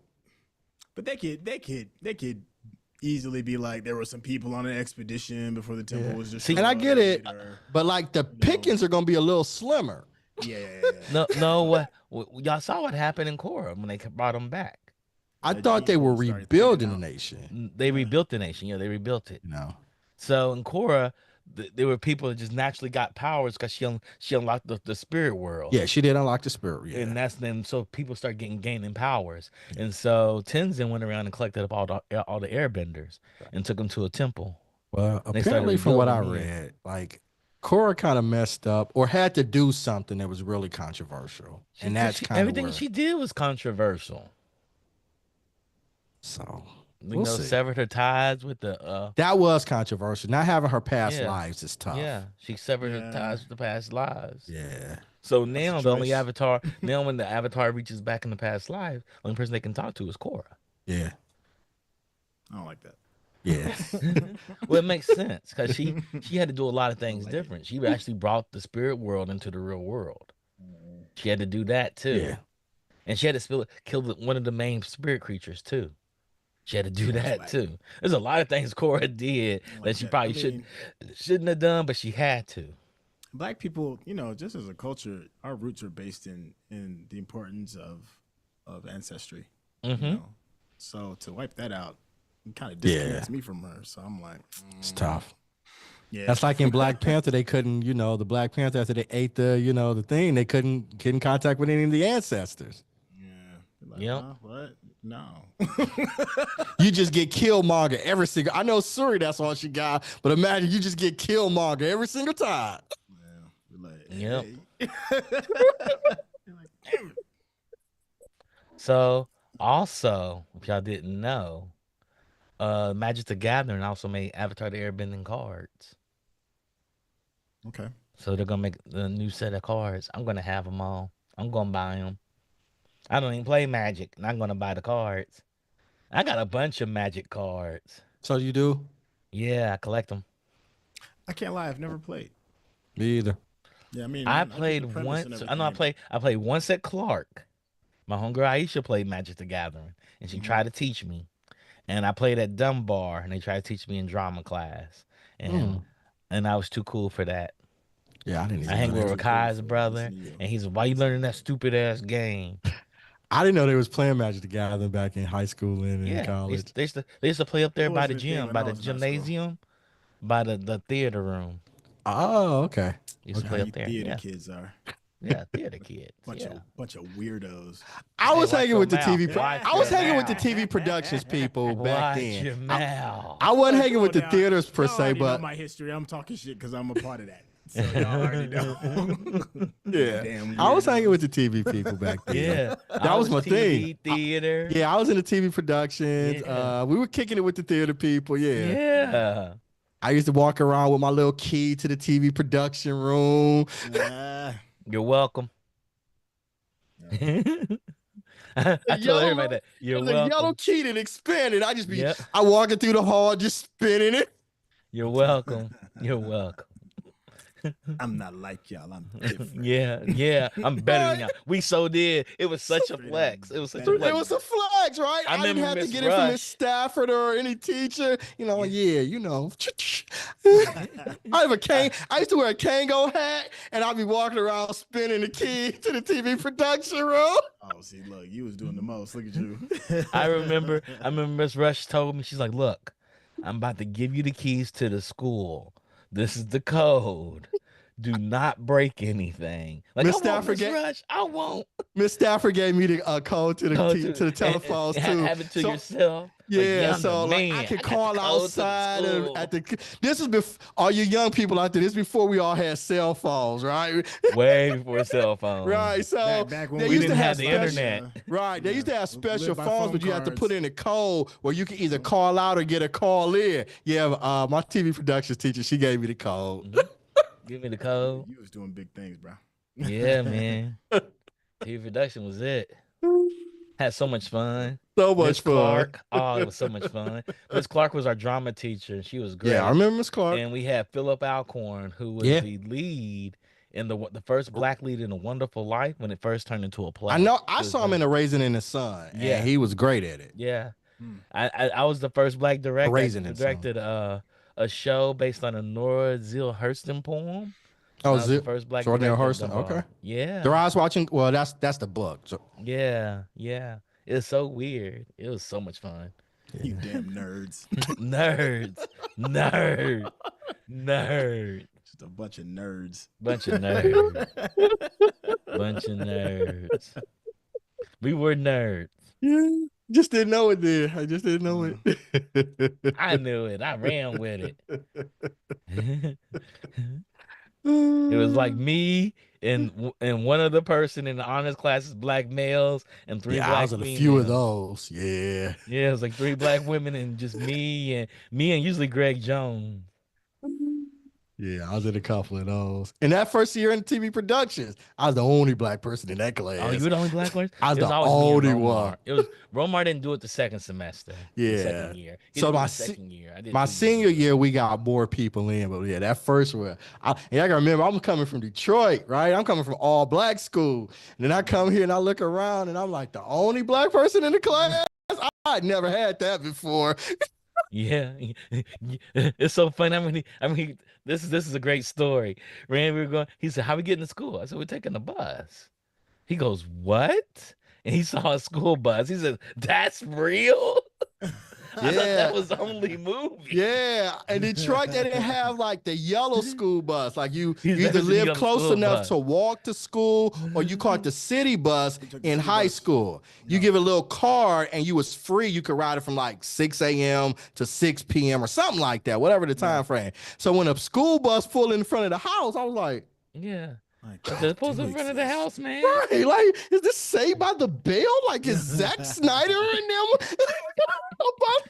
Speaker 3: But they could easily be like there were some people on an expedition before the temple
Speaker 2: Yeah.
Speaker 3: was just.
Speaker 2: And I get it, but like the pickings are gonna be a little slimmer.
Speaker 3: Yeah.
Speaker 1: no, what y'all saw what happened in Korra when they brought them back.
Speaker 2: I
Speaker 3: The
Speaker 2: thought they were
Speaker 3: people started
Speaker 2: rebuilding the
Speaker 3: picking out.
Speaker 2: nation.
Speaker 1: They rebuilt the nation. Yeah, they rebuilt it.
Speaker 2: You know.
Speaker 1: So in Korra, there were people that just naturally got powers because she unlocked the spirit world.
Speaker 2: Yeah, she did unlock the spirit. Yeah.
Speaker 1: And that's then so people start gaining powers. And so Tenzin went around and collected up all the airbenders and took them to a temple.
Speaker 2: Well,
Speaker 1: They started
Speaker 2: apparently, from what I
Speaker 1: rebuilding
Speaker 2: read, like Korra kind of messed up or had to do something that was really controversial, and that's kind of
Speaker 1: everything she did was controversial.
Speaker 2: So
Speaker 1: You
Speaker 2: we'll
Speaker 1: know,
Speaker 2: see.
Speaker 1: severed her ties with the
Speaker 2: That was controversial. Not having her past
Speaker 1: Yeah.
Speaker 2: lives is tough.
Speaker 1: yeah, she severed her
Speaker 3: Yeah.
Speaker 1: ties with the past lives.
Speaker 2: Yeah.
Speaker 1: So now
Speaker 3: a
Speaker 1: the only
Speaker 3: choice.
Speaker 1: avatar, now when the avatar reaches back in the past life, the only person they can talk to is Korra.
Speaker 2: Yeah.
Speaker 3: I don't like that.
Speaker 2: Yeah.
Speaker 1: Well, it makes sense because she had to do a lot of things different. She actually brought the spirit world into the real world. She had to do that too.
Speaker 2: Yeah.
Speaker 1: And she had to kill one of the main spirit creatures too. She had to do
Speaker 3: That's
Speaker 1: that
Speaker 3: whack.
Speaker 1: too. There's a lot of things Korra did
Speaker 3: I don't
Speaker 1: that
Speaker 3: like
Speaker 1: she
Speaker 3: that.
Speaker 1: probably
Speaker 3: I mean,
Speaker 1: shouldn't have done, but she had to.
Speaker 3: Black people, just as a culture, our roots are based in the importance of ancestry.
Speaker 1: Mm-hmm.
Speaker 3: You know? So to wipe that out, it kind of disconnects me from her. So I'm like,
Speaker 2: It's tough.
Speaker 3: yeah.
Speaker 2: That's like in Black Panther, they couldn't, the Black Panther after they ate the thing, they couldn't get in contact with any of the ancestors.
Speaker 3: Yeah. Like,
Speaker 1: Yep.
Speaker 3: huh? What? No.
Speaker 2: You just get Killmonger every single. I know Suri, that's all she got, but imagine you just get Killmonger every single time.
Speaker 3: Yeah. Like,
Speaker 1: Yep.
Speaker 3: hey. You're like, damn it.
Speaker 1: So also, if y'all didn't know, Magic the Gathering also made Avatar the Airbending cards.
Speaker 3: Okay.
Speaker 1: So they're gonna make the new set of cards. I'm gonna have them all. I'm gonna buy them. I don't even play Magic, and I'm gonna buy the cards. I got a bunch of Magic cards.
Speaker 2: So you do?
Speaker 1: Yeah, I collect them.
Speaker 3: I can't lie. I've never played.
Speaker 2: Me either.
Speaker 3: Yeah, I mean,
Speaker 1: I
Speaker 3: get the
Speaker 1: played
Speaker 3: premise and
Speaker 1: once. I know
Speaker 3: everything.
Speaker 1: I played once at Clark. My homegirl Aisha played Magic the Gathering, and she
Speaker 3: Mhm.
Speaker 1: tried to teach me. And I played at Dunbar, and they tried to teach me in drama class, and I was too cool for that.
Speaker 2: Yeah, I didn't even
Speaker 1: I hang
Speaker 2: know
Speaker 1: with
Speaker 2: that.
Speaker 3: Too cool
Speaker 1: Rakai's
Speaker 3: for
Speaker 1: brother,
Speaker 3: Miss Neo.
Speaker 1: and he's why you learning that stupid ass game?
Speaker 2: I didn't know they was playing Magic the Gathering back in high school and in
Speaker 1: Yeah,
Speaker 2: college.
Speaker 1: they used to play up there
Speaker 3: It
Speaker 1: by the
Speaker 3: wasn't a thing
Speaker 1: gym,
Speaker 3: when
Speaker 1: by
Speaker 3: I
Speaker 1: the
Speaker 3: was in high school.
Speaker 1: gymnasium, by the theater room.
Speaker 2: Oh, okay.
Speaker 1: Used to
Speaker 3: How
Speaker 1: play
Speaker 3: you
Speaker 1: up there.
Speaker 3: theater
Speaker 1: Yeah,
Speaker 3: kids are.
Speaker 1: yeah, theater kids.
Speaker 3: Bunch
Speaker 1: Yeah.
Speaker 3: of bunch of weirdos.
Speaker 2: I
Speaker 1: Hey,
Speaker 2: was
Speaker 1: watch
Speaker 2: hanging
Speaker 1: your
Speaker 2: with the
Speaker 1: mouth.
Speaker 2: TV.
Speaker 1: Watch
Speaker 2: I was
Speaker 1: your
Speaker 2: hanging with the
Speaker 1: mouth.
Speaker 2: TV productions people back
Speaker 1: Watch
Speaker 2: then.
Speaker 1: your mouth.
Speaker 2: I wasn't
Speaker 3: Look,
Speaker 2: hanging
Speaker 3: come
Speaker 2: with
Speaker 3: on
Speaker 2: the
Speaker 3: now.
Speaker 2: theaters per
Speaker 3: Y'all
Speaker 2: se,
Speaker 3: already know
Speaker 2: but
Speaker 3: my history. I'm talking shit because I'm a part of that. So y'all already know.
Speaker 2: yeah,
Speaker 3: Damn
Speaker 2: I was hanging
Speaker 3: weirdos.
Speaker 2: with the TV people back then.
Speaker 1: Yeah,
Speaker 2: That
Speaker 1: I
Speaker 2: was my thing.
Speaker 1: TV theater.
Speaker 2: Yeah, I was in the TV productions.
Speaker 1: Yeah.
Speaker 2: We were kicking it with the theater people. Yeah.
Speaker 1: Yeah.
Speaker 2: I used to walk around with my little key to the TV production room.
Speaker 1: You're welcome. I told everybody that. You're
Speaker 2: There's a yellow
Speaker 1: welcome.
Speaker 2: key that expanded.
Speaker 1: Yep.
Speaker 2: I walking through the hall just spinning it.
Speaker 1: You're welcome. You're welcome.
Speaker 3: I'm not like y'all. I'm different.
Speaker 1: Yeah. I'm better than y'all. We so did. It was such a
Speaker 3: Straight up
Speaker 1: flex. It was such a
Speaker 3: better.
Speaker 2: It
Speaker 1: flex.
Speaker 2: was a flex, right?
Speaker 1: I
Speaker 2: I didn't
Speaker 1: remember
Speaker 2: have to
Speaker 1: Miss
Speaker 2: get it from Miss
Speaker 1: Rush.
Speaker 2: Stafford or any teacher. I have a cane. I used to wear a Kango hat, and I'd be walking around spinning the key to the TV production room.
Speaker 3: Oh, see, look, you was doing the most. Look at you.
Speaker 1: I remember Miss Rush told me, she's like, look, I'm about to give you the keys to the school. This is the code. Do not break anything. Like,
Speaker 2: Miss
Speaker 1: I won't,
Speaker 2: Stafford
Speaker 1: Miss Rush. I won't.
Speaker 2: Miss Stafford gave me the code to the
Speaker 1: Go
Speaker 2: to the telephones
Speaker 1: and
Speaker 2: too.
Speaker 1: have it to
Speaker 2: So-
Speaker 1: yourself.
Speaker 2: Yeah,
Speaker 1: like, I'm the
Speaker 2: so like I
Speaker 1: man.
Speaker 2: could
Speaker 1: got the
Speaker 2: call
Speaker 1: code to the
Speaker 2: outside
Speaker 1: school.
Speaker 2: at the. This is before all you young people out there. This is before we all had cell phones, right?
Speaker 1: Way before cell phones.
Speaker 2: Right. So
Speaker 3: Back when
Speaker 2: they
Speaker 1: we
Speaker 2: used to
Speaker 1: didn't have
Speaker 2: have
Speaker 1: the
Speaker 2: special,
Speaker 1: internet.
Speaker 2: Right. They used to have
Speaker 3: We
Speaker 2: special
Speaker 3: lived by
Speaker 2: phones,
Speaker 3: phone
Speaker 2: but you have to put
Speaker 3: cards.
Speaker 2: in a code where you can either call out or get a call in. Yeah, my TV productions teacher, she gave me the code.
Speaker 1: Mhm. Give me the code.
Speaker 3: You was doing big things, bro.
Speaker 1: Yeah, man. TV production was it. Had so much fun.
Speaker 2: So much
Speaker 1: Miss
Speaker 2: fun.
Speaker 1: Clark. Oh, it was so much fun. Miss Clark was our drama teacher. She was great.
Speaker 2: Yeah, I remember Miss Clark.
Speaker 1: And we had Philip Alcorn, who was
Speaker 2: Yeah.
Speaker 1: the lead in the first black lead in A Wonderful Life when it first turned into a play.
Speaker 2: I know. I
Speaker 1: He was
Speaker 2: saw him
Speaker 1: great.
Speaker 2: in A Raisin in the Sun.
Speaker 1: Yeah.
Speaker 2: And he was great at it.
Speaker 1: Yeah.
Speaker 3: Hmm.
Speaker 1: I was the first black director
Speaker 2: Raisin
Speaker 1: that
Speaker 2: in the Sun.
Speaker 1: directed a show based on a Nora Zille Hurston poem.
Speaker 2: Oh,
Speaker 1: I was the
Speaker 2: Zip.
Speaker 1: first black
Speaker 2: Extraordinary
Speaker 1: director.
Speaker 2: Hurston. Okay.
Speaker 1: Yeah.
Speaker 2: The I was watching. Well, that's the book. So
Speaker 1: Yeah. It's so weird. It was so much fun.
Speaker 3: You damn nerds.
Speaker 1: Nerds.
Speaker 3: Just a bunch of nerds.
Speaker 1: Bunch of nerds. We were nerds.
Speaker 2: yeah, just didn't know it then. I just didn't know it.
Speaker 1: I knew it. I ran with it. It was like me and one other person in the honors classes, black males, and three
Speaker 2: yeah,
Speaker 1: black
Speaker 2: I was in a
Speaker 1: females.
Speaker 2: few of those. Yeah.
Speaker 1: Yeah, it was like 3 black women and just me and usually Greg Jones.
Speaker 2: Yeah, I was in a couple of those. In that first year in TV productions, I was the only black person in that class.
Speaker 1: Oh, you were the only black one?
Speaker 2: I was
Speaker 1: It
Speaker 2: the
Speaker 1: always me and
Speaker 2: only
Speaker 1: Romar.
Speaker 2: one.
Speaker 1: It was Romar didn't do it the second semester. The
Speaker 2: Yeah.
Speaker 1: second year. He
Speaker 2: So
Speaker 1: did it
Speaker 2: my
Speaker 1: the
Speaker 2: se-
Speaker 1: second year. I did
Speaker 2: My
Speaker 1: 2 years.
Speaker 2: senior year, we got more people in, but yeah, that first one, and I can remember I'm coming from Detroit, right? I'm coming from all black school, and then I come here and I look around, and I'm like the only black person in the class. I'd never had that before.
Speaker 1: Yeah, it's so funny. I mean, this is a great story. Rand, we were going. He said, "How we getting to school?" I said, "We're taking the bus." He goes, "What?" And he saw a school bus. He said, "That's real." I thought
Speaker 2: Yeah.
Speaker 1: that was only movie.
Speaker 2: Yeah, in Detroit, they didn't have like the yellow school bus. Like you
Speaker 1: He's
Speaker 2: either
Speaker 1: never seen
Speaker 2: live
Speaker 1: yellow
Speaker 2: close
Speaker 1: school
Speaker 2: enough
Speaker 1: bus.
Speaker 2: to walk to school, or you caught the city bus
Speaker 3: took the
Speaker 2: in
Speaker 3: city
Speaker 2: high
Speaker 3: bus.
Speaker 2: school. You give a little card, and you was free. You could ride it from like 6 a.m. to 6 p.m. or something like that, whatever the time frame. So when a school bus pulled in front of the house, I was like,
Speaker 1: Yeah,
Speaker 3: Like,
Speaker 1: I said, "Pulls in
Speaker 3: do
Speaker 1: front of the
Speaker 3: exist.
Speaker 1: house, man."
Speaker 2: right, like, is this Saved by the Bell? Like, is Zack Snyder in them?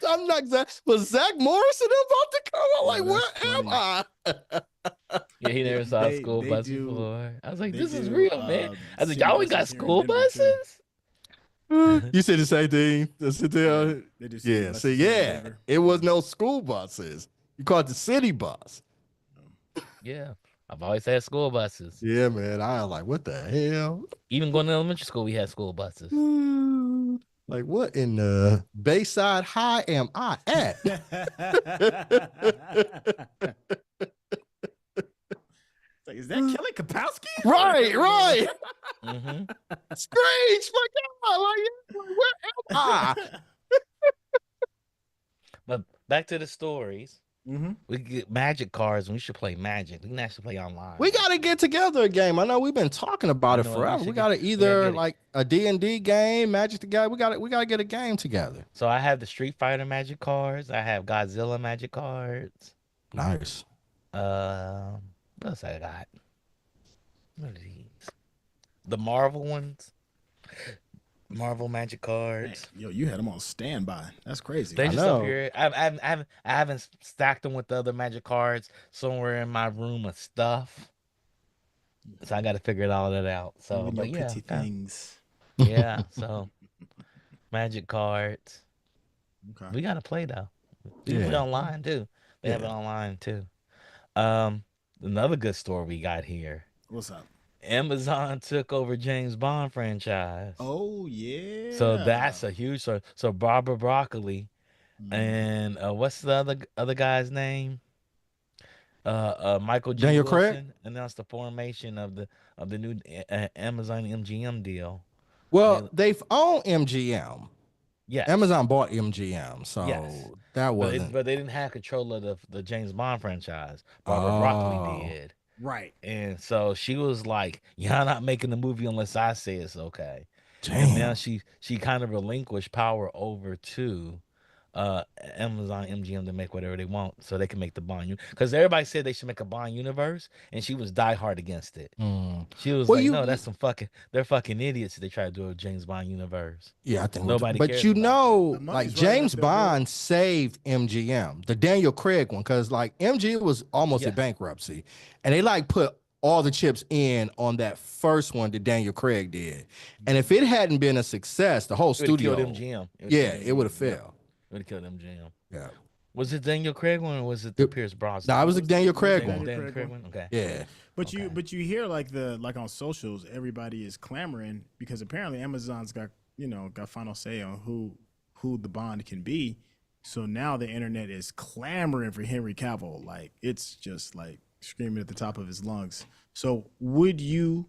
Speaker 2: I'm not Zach, but Zach Morrison about to come. I'm like,
Speaker 3: Yeah,
Speaker 2: where
Speaker 3: that's
Speaker 2: am I?
Speaker 1: Yeah, he never saw a
Speaker 3: They-
Speaker 1: school
Speaker 3: they
Speaker 1: bus
Speaker 3: do-
Speaker 1: before. I was like,
Speaker 3: they
Speaker 1: "This is
Speaker 3: do,
Speaker 1: real, man." I was like,
Speaker 3: city
Speaker 1: "Y'all ain't got
Speaker 3: buses here in
Speaker 1: school
Speaker 3: Denver, too.
Speaker 1: buses?"
Speaker 2: You said the same thing. That's it there.
Speaker 3: They do city
Speaker 2: Yeah,
Speaker 3: buses
Speaker 2: see,
Speaker 3: here in
Speaker 2: yeah,
Speaker 3: Denver.
Speaker 2: it was no school buses. You called the city bus.
Speaker 1: Yeah, I've always had school buses.
Speaker 2: Yeah, man. I was like, what the hell?
Speaker 1: Even going to elementary school, we had school buses.
Speaker 2: Like, what in the Bayside High am I at?
Speaker 3: Like, is that Kelly Kapowski?
Speaker 2: Right.
Speaker 1: hmm
Speaker 2: Screech, my Like, where am I?
Speaker 1: But back to the stories.
Speaker 3: Mm-hmm.
Speaker 1: We could get magic cards and we should play magic. We can actually play online.
Speaker 2: We gotta get together a game. I know we've been talking about
Speaker 1: You
Speaker 2: it
Speaker 1: know what? We
Speaker 2: forever. We
Speaker 1: should get
Speaker 2: gotta
Speaker 1: we gotta
Speaker 2: either
Speaker 1: get it.
Speaker 2: like a D&D game, Magic the Gathering. We gotta get a game together.
Speaker 1: So I have the Street Fighter magic cards. I have Godzilla magic cards.
Speaker 2: Nice.
Speaker 1: What else I got? What are these? The Marvel ones. Marvel magic
Speaker 3: Dang,
Speaker 1: cards.
Speaker 3: yo, you had them on standby. That's crazy.
Speaker 1: They're
Speaker 2: I
Speaker 1: just up
Speaker 2: know.
Speaker 1: here. I haven't stacked them with the other magic cards somewhere in my room of stuff. So I got to figure all that out.
Speaker 3: You
Speaker 1: So,
Speaker 3: and your
Speaker 1: but yeah,
Speaker 3: pretty things.
Speaker 1: yeah. So magic cards.
Speaker 3: Okay.
Speaker 1: We got to play though. We can play
Speaker 2: Yeah.
Speaker 1: online too. They have it
Speaker 2: Yeah.
Speaker 1: online too. Um, Another good story we got here.
Speaker 3: What's up?
Speaker 1: Amazon took over James Bond franchise.
Speaker 3: Oh yeah.
Speaker 1: So that's a huge story. So Barbara Broccoli
Speaker 3: Mhm.
Speaker 1: and what's the other guy's name? Michael G.
Speaker 2: Daniel Craig?
Speaker 1: Wilson announced the formation of the new Amazon MGM deal. They
Speaker 2: Well, they've owned MGM.
Speaker 1: yes,
Speaker 2: Amazon bought MGM,
Speaker 1: yes,
Speaker 2: so that wasn't.
Speaker 1: but they didn't have control of the James Bond franchise. Barbara Broccoli
Speaker 2: Oh,
Speaker 1: did.
Speaker 3: Right.
Speaker 1: And so she was like, "Y'all not making the movie unless I say it's okay." And now
Speaker 2: damn.
Speaker 1: she kind of relinquished power over to Amazon MGM to make whatever they want, so they can make the Bond because everybody said they should make a Bond universe, and she was diehard against it.
Speaker 2: Mm.
Speaker 1: She was
Speaker 2: Well,
Speaker 1: like, "No, that's they're fucking idiots. If they try to do a James Bond universe.
Speaker 2: yeah, I think,
Speaker 1: Nobody
Speaker 2: but
Speaker 1: cares about that."
Speaker 3: The
Speaker 2: like
Speaker 3: money's right enough.
Speaker 2: James
Speaker 3: They'll do it.
Speaker 2: Bond saved MGM, the Daniel Craig one, because like MGM was almost in
Speaker 1: Yes,
Speaker 2: bankruptcy, and they like put all the chips in on that first one that Daniel Craig did, and if it hadn't been a success, the whole
Speaker 1: it would have killed
Speaker 2: studio,
Speaker 1: MGM. It would have
Speaker 2: yeah,
Speaker 1: killed
Speaker 2: it would have
Speaker 1: MGM. Yep,
Speaker 2: failed.
Speaker 1: it would have killed MGM.
Speaker 2: Yeah,
Speaker 1: Was it Daniel Craig one or was it the
Speaker 2: it,
Speaker 1: Pierce Brosnan
Speaker 2: nah, it was
Speaker 1: one?
Speaker 2: the Daniel Craig
Speaker 3: Daniel
Speaker 2: one.
Speaker 1: Daniel
Speaker 3: Craig
Speaker 1: Craig one. Okay.
Speaker 2: Yeah,
Speaker 1: Okay.
Speaker 3: But you hear like on socials, everybody is clamoring because apparently Amazon's got final say on who the Bond can be. So now the internet is clamoring for Henry Cavill. Like it's just like screaming at the top of his lungs. So would you?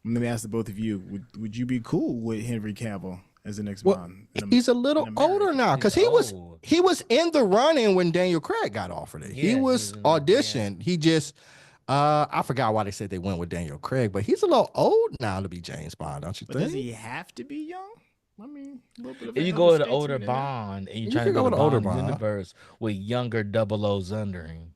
Speaker 3: Let me ask the both of you: Would you be cool with Henry Cavill as the next
Speaker 2: well,
Speaker 3: Bond?
Speaker 2: he's a little older
Speaker 3: America?
Speaker 2: now because
Speaker 1: He's old.
Speaker 2: he was in the running when Daniel Craig got offered it. He
Speaker 1: Yeah, he
Speaker 2: was
Speaker 1: was in the yeah.
Speaker 2: auditioned. He just I forgot why they said they went with Daniel Craig, but he's a little old now to be James Bond, don't you
Speaker 3: But does
Speaker 2: think?
Speaker 3: he have to be young? I mean, a little bit of
Speaker 1: If
Speaker 3: an
Speaker 1: you go with
Speaker 3: elder
Speaker 1: an older
Speaker 3: statesman in there.
Speaker 1: Bond and you
Speaker 2: You
Speaker 1: trying to
Speaker 2: could
Speaker 1: go
Speaker 2: go
Speaker 1: to
Speaker 2: with an older
Speaker 1: Bond
Speaker 2: Bond.
Speaker 1: universe with younger double O's under him.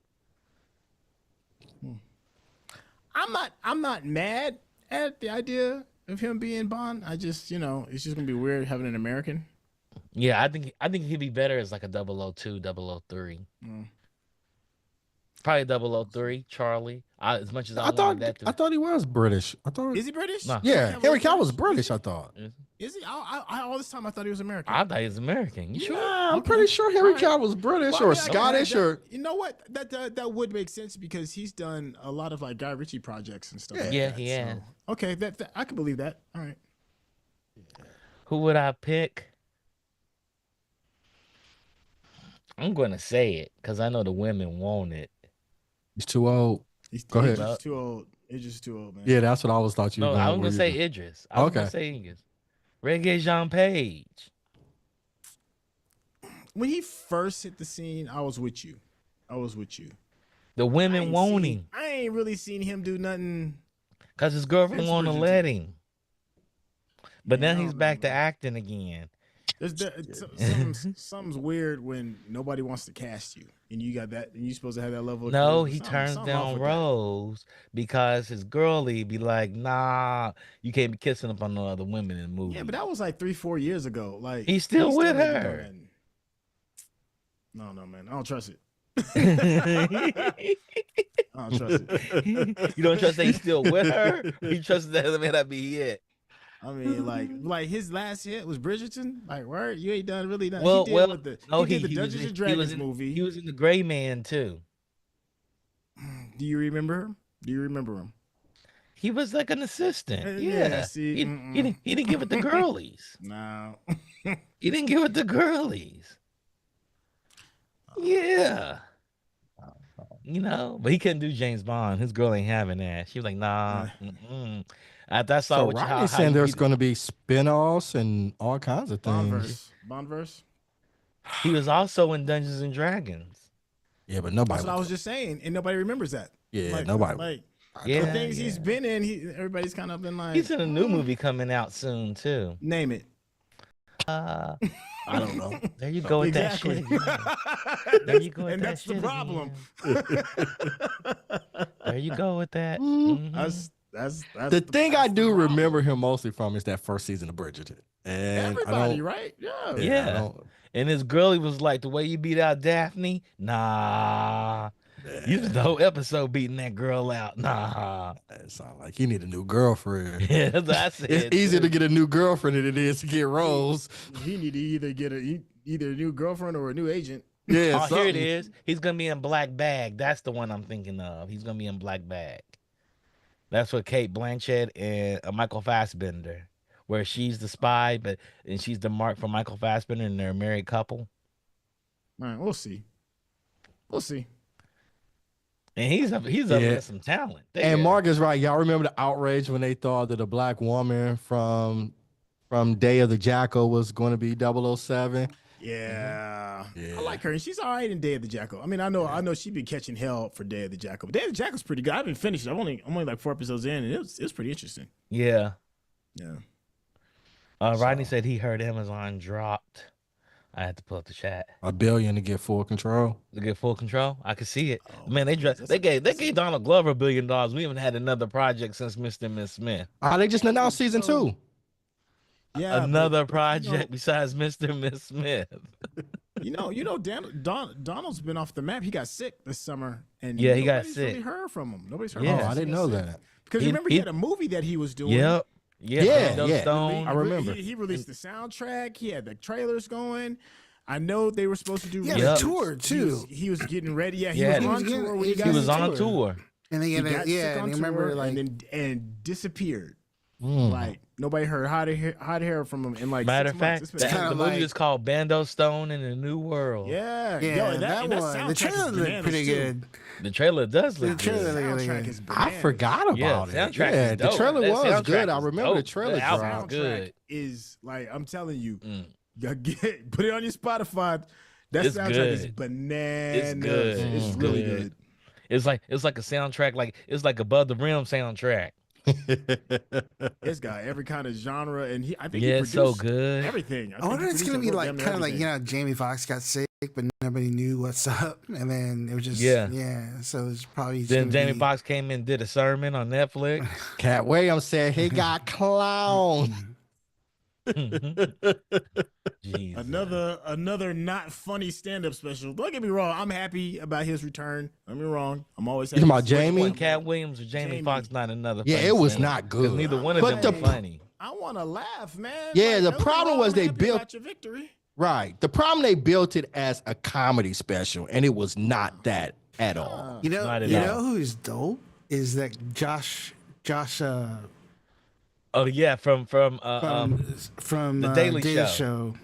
Speaker 3: I'm not mad at the idea of him being Bond. I just, it's just gonna be weird having an American.
Speaker 1: Yeah, I think he'd be better as like a 002, 003.
Speaker 3: Mm.
Speaker 1: Probably 003, Charlie. As much as I
Speaker 2: I
Speaker 1: wanted
Speaker 2: thought
Speaker 1: that
Speaker 2: I
Speaker 1: to.
Speaker 2: thought he was British. I thought
Speaker 3: Is he British?
Speaker 1: Nah.
Speaker 2: yeah,
Speaker 3: Cavill
Speaker 2: Henry
Speaker 3: is
Speaker 2: Cavill was
Speaker 3: British?
Speaker 2: British, I thought.
Speaker 3: Is he? I all this time I thought he was American.
Speaker 1: I thought he was American. You sure?
Speaker 2: Yeah, I'm
Speaker 3: Okay.
Speaker 2: pretty sure Henry
Speaker 3: All right.
Speaker 2: Cavill was British
Speaker 3: Well, I
Speaker 2: or
Speaker 3: mean, I guess
Speaker 2: Scottish or
Speaker 3: you know what? That would make sense because he's done a lot of like Guy Ritchie projects and stuff.
Speaker 2: Yeah.
Speaker 3: like
Speaker 1: Yeah,
Speaker 3: that,
Speaker 1: he has.
Speaker 3: so- okay, that I can believe that. All right.
Speaker 1: Who would I pick? I'm going to say it because I know the women want it.
Speaker 2: he's too old. Go
Speaker 3: He's
Speaker 2: ahead.
Speaker 3: just too old. He's just too old, man.
Speaker 2: Yeah, that's what I was thought you were
Speaker 1: No,
Speaker 2: going.
Speaker 1: I was
Speaker 2: where
Speaker 1: going to
Speaker 2: you
Speaker 1: say
Speaker 2: go.
Speaker 1: Idris. I was going
Speaker 2: Okay.
Speaker 1: to say Idris. Reggae Jean Page.
Speaker 3: When he first hit the scene, I was with you.
Speaker 1: The
Speaker 3: I
Speaker 1: women
Speaker 3: ain't
Speaker 1: want
Speaker 3: seen-
Speaker 1: him
Speaker 3: I ain't really seen him do nothing.
Speaker 1: because his girlfriend
Speaker 3: Since
Speaker 1: want to
Speaker 3: Bridgerton.
Speaker 1: let him. But
Speaker 3: Man,
Speaker 1: now
Speaker 3: I
Speaker 1: he's
Speaker 3: don't
Speaker 1: back
Speaker 3: know,
Speaker 1: to
Speaker 3: man.
Speaker 1: acting again.
Speaker 3: Something's weird when nobody wants to cast you, and you got that, and you're supposed to have that level. Of
Speaker 1: No,
Speaker 3: charisma.
Speaker 1: he
Speaker 3: Something
Speaker 1: turns
Speaker 3: off
Speaker 1: down
Speaker 3: with that.
Speaker 1: roles because his girlie be like, "Nah, you can't be kissing up on no other women in the movie."
Speaker 3: Yeah, but that was like 3-4 years ago. Like
Speaker 1: He's still with
Speaker 3: ain't been doing
Speaker 1: her.
Speaker 3: nothing. No, man, I don't trust it. I don't trust it.
Speaker 1: You don't trust that he's still with her? You trust that it may not be it?
Speaker 3: I mean, like his last hit was Bridgerton. Like, word, you ain't done really done.
Speaker 1: Well,
Speaker 3: he did
Speaker 1: well,
Speaker 3: with the
Speaker 1: no,
Speaker 3: he did the
Speaker 1: he was
Speaker 3: Dungeons
Speaker 1: in,
Speaker 3: and
Speaker 1: he was
Speaker 3: Dragons
Speaker 1: in,
Speaker 3: movie.
Speaker 1: he was in the Gray Man too.
Speaker 3: Do you remember him? Do you remember him?
Speaker 1: He was like an assistant.
Speaker 3: Yeah,
Speaker 1: Yeah,
Speaker 3: see,
Speaker 1: he didn't give it the girlies.
Speaker 3: No.
Speaker 1: He didn't give it the girlies. Yeah. But he couldn't do James Bond. His girl ain't having that. She was like, nah. Mm-mm. After I saw
Speaker 2: So
Speaker 1: what
Speaker 2: Rodney's
Speaker 1: how
Speaker 2: saying
Speaker 1: you
Speaker 2: there's
Speaker 1: beat,
Speaker 2: going to be spin-offs and all kinds of things.
Speaker 3: Bondverse.
Speaker 1: he was also in Dungeons and Dragons.
Speaker 2: Yeah, but
Speaker 3: That's
Speaker 2: nobody.
Speaker 3: what I was just saying, and nobody remembers that.
Speaker 2: Yeah,
Speaker 3: Like,
Speaker 2: nobody.
Speaker 3: like the
Speaker 1: Yeah,
Speaker 3: things he's
Speaker 1: yeah.
Speaker 3: been in, everybody's kind of been like,
Speaker 1: He's in a new movie coming out soon too.
Speaker 3: name it.
Speaker 1: Uh,
Speaker 2: I don't know.
Speaker 1: there you go with that shit
Speaker 3: Exactly.
Speaker 1: again. There you go with
Speaker 3: And
Speaker 1: that
Speaker 3: that's the
Speaker 1: shit
Speaker 3: problem.
Speaker 1: again. There you go with that.
Speaker 2: Mm.
Speaker 1: Mhm.
Speaker 3: That's
Speaker 2: The thing I
Speaker 3: that's the
Speaker 2: do
Speaker 3: problem.
Speaker 2: remember him mostly from is that first season of Bridgerton, and I
Speaker 3: Everybody,
Speaker 2: don't.
Speaker 3: right? Yeah.
Speaker 2: Yeah, I
Speaker 1: Yeah.
Speaker 2: don't.
Speaker 1: And his girl, he was like, the way you beat out Daphne, nah. You spent the whole episode beating that girl out. Nah.
Speaker 2: It sounds like he need a new girlfriend.
Speaker 1: Yeah, that's what I said.
Speaker 2: It's easier to
Speaker 1: too.
Speaker 2: get a new girlfriend than it is to get Rose.
Speaker 3: He need to either get either a new girlfriend or a new agent.
Speaker 2: Yeah,
Speaker 1: Oh, here it
Speaker 2: something.
Speaker 1: is. He's gonna be in Black Bag. That's the one I'm thinking of. He's gonna be in Black Bag. That's with Kate Blanchett and Michael Fassbender, where she's the spy, and she's the mark for Michael Fassbender, and they're a married couple.
Speaker 3: All right, we'll see. We'll see.
Speaker 1: And he's up
Speaker 2: Yeah.
Speaker 1: against some talent.
Speaker 2: And Mark is right. Y'all remember the outrage when they thought that a black woman from Day of the Jackal was going to be 007?
Speaker 3: Yeah.
Speaker 2: Yeah.
Speaker 3: I like her, and she's all right in Day of the Jackal. I mean, I know she's been catching hell for Day of the Jackal. But Day of the Jackal's pretty good. I haven't finished it. I'm only like 4 episodes in, and it was pretty interesting.
Speaker 1: Yeah.
Speaker 3: Yeah.
Speaker 1: Rodney said he heard Amazon dropped. I had to pull up the chat
Speaker 2: $1 billion to get full control.
Speaker 1: to get full control. I could see it.
Speaker 3: Oh,
Speaker 1: Man, they
Speaker 3: that's
Speaker 1: gave Donald Glover $1 billion. We haven't had another project since Mr. and Miss Smith.
Speaker 2: They just announced season 2.
Speaker 3: Yeah.
Speaker 1: Another
Speaker 3: but,
Speaker 1: project besides Mr. and Miss Smith.
Speaker 3: Donald's been off the map. He got sick this summer, and
Speaker 1: Yeah, he got
Speaker 3: nobody's really
Speaker 1: sick.
Speaker 3: heard from him. Nobody's heard.
Speaker 1: Yeah.
Speaker 3: from
Speaker 2: Oh,
Speaker 3: him
Speaker 2: I
Speaker 3: since
Speaker 2: didn't
Speaker 3: he got
Speaker 2: know
Speaker 3: sick.
Speaker 2: that.
Speaker 3: Because
Speaker 1: He-
Speaker 3: remember,
Speaker 1: he-
Speaker 3: he had a movie that he was doing.
Speaker 1: Yep.
Speaker 2: Yeah,
Speaker 1: Bando
Speaker 2: yeah.
Speaker 1: Stone.
Speaker 2: I remember.
Speaker 3: He released the soundtrack. He had the trailers going. I know they were supposed to do.
Speaker 4: Yeah,
Speaker 1: Yep.
Speaker 4: the tour too.
Speaker 3: He was getting ready. Yeah, he
Speaker 1: Yeah,
Speaker 3: was
Speaker 1: he
Speaker 3: on
Speaker 4: was getting-
Speaker 3: tour when he
Speaker 4: he
Speaker 3: got
Speaker 1: He was
Speaker 3: sick.
Speaker 1: on tour.
Speaker 4: And they
Speaker 3: He
Speaker 4: get
Speaker 3: got sick
Speaker 4: and
Speaker 3: on
Speaker 4: you remember
Speaker 3: tour
Speaker 4: like
Speaker 3: and disappeared.
Speaker 2: Mm.
Speaker 3: Like nobody heard how to hear from him in like
Speaker 1: Matter
Speaker 3: 6
Speaker 1: of
Speaker 3: months.
Speaker 1: fact,
Speaker 3: It's been-
Speaker 4: kinda
Speaker 1: the movie
Speaker 4: like-
Speaker 1: is called Bando Stone in a New World.
Speaker 3: yeah,
Speaker 4: yeah,
Speaker 3: Yo, and
Speaker 4: that
Speaker 3: and that
Speaker 4: one. The
Speaker 3: soundtrack
Speaker 4: trailer
Speaker 3: is
Speaker 4: looked
Speaker 3: bananas,
Speaker 4: pretty
Speaker 3: too.
Speaker 4: good.
Speaker 1: The trailer does
Speaker 4: The
Speaker 1: look
Speaker 4: trailer
Speaker 1: good.
Speaker 4: looked really
Speaker 3: Soundtrack
Speaker 4: good.
Speaker 3: is
Speaker 2: I
Speaker 3: bananas.
Speaker 2: forgot
Speaker 1: Yeah,
Speaker 2: about it.
Speaker 1: soundtrack
Speaker 2: Yeah,
Speaker 1: is
Speaker 2: the
Speaker 1: dope.
Speaker 2: trailer
Speaker 1: That
Speaker 2: was
Speaker 1: soundtrack
Speaker 2: good. I
Speaker 1: is
Speaker 2: remember the
Speaker 1: dope.
Speaker 2: trailer
Speaker 1: The album
Speaker 2: dropped.
Speaker 1: was good.
Speaker 3: Is like I'm telling you,
Speaker 1: Mm.
Speaker 3: put it on your Spotify. That
Speaker 1: It's
Speaker 3: soundtrack is
Speaker 1: good.
Speaker 3: bananas.
Speaker 1: It's good.
Speaker 3: It's
Speaker 1: It's
Speaker 3: really
Speaker 1: good.
Speaker 3: good.
Speaker 1: It's like a soundtrack, it's like Above the Rim soundtrack.
Speaker 3: It's got every kind of genre, and I think he
Speaker 1: Yeah,
Speaker 3: produced
Speaker 1: it's so good.
Speaker 3: everything.
Speaker 4: I wonder if it's gonna be like kind of like
Speaker 3: yeah.
Speaker 4: Jamie Foxx got sick, but nobody knew what's up, and then it was just
Speaker 1: Yeah.
Speaker 4: So it's probably just
Speaker 1: Then
Speaker 4: gonna
Speaker 1: Jamie
Speaker 4: be-
Speaker 1: Foxx came in and did a sermon on Netflix.
Speaker 2: Cat Williams said he got clowned.
Speaker 1: Jesus.
Speaker 3: Another not funny stand-up special. Don't get me wrong. I'm happy about his return. Don't get me wrong. I'm always happy.
Speaker 2: You talking about
Speaker 3: to see him.
Speaker 2: Jamie?
Speaker 1: Cat Williams or Jamie
Speaker 3: Jamie.
Speaker 1: Foxx, not another.
Speaker 2: Yeah,
Speaker 1: funny
Speaker 2: it was
Speaker 1: stand-up.
Speaker 2: not
Speaker 1: 'Cause
Speaker 2: good.
Speaker 1: neither one of
Speaker 2: But
Speaker 1: them
Speaker 2: the-
Speaker 1: were funny.
Speaker 3: I want to laugh, man.
Speaker 2: Yeah, the
Speaker 3: nothing
Speaker 2: problem
Speaker 3: wrong
Speaker 2: was
Speaker 3: with
Speaker 2: they
Speaker 3: happy
Speaker 2: built-
Speaker 3: about your victory.
Speaker 2: Right. The problem, they built it as a comedy special, and it was not that at all.
Speaker 4: You know,
Speaker 1: Not at
Speaker 4: you
Speaker 1: all.
Speaker 4: know who's dope is that Josh
Speaker 1: Oh yeah, from
Speaker 4: from
Speaker 1: The Daily Show.
Speaker 4: Show.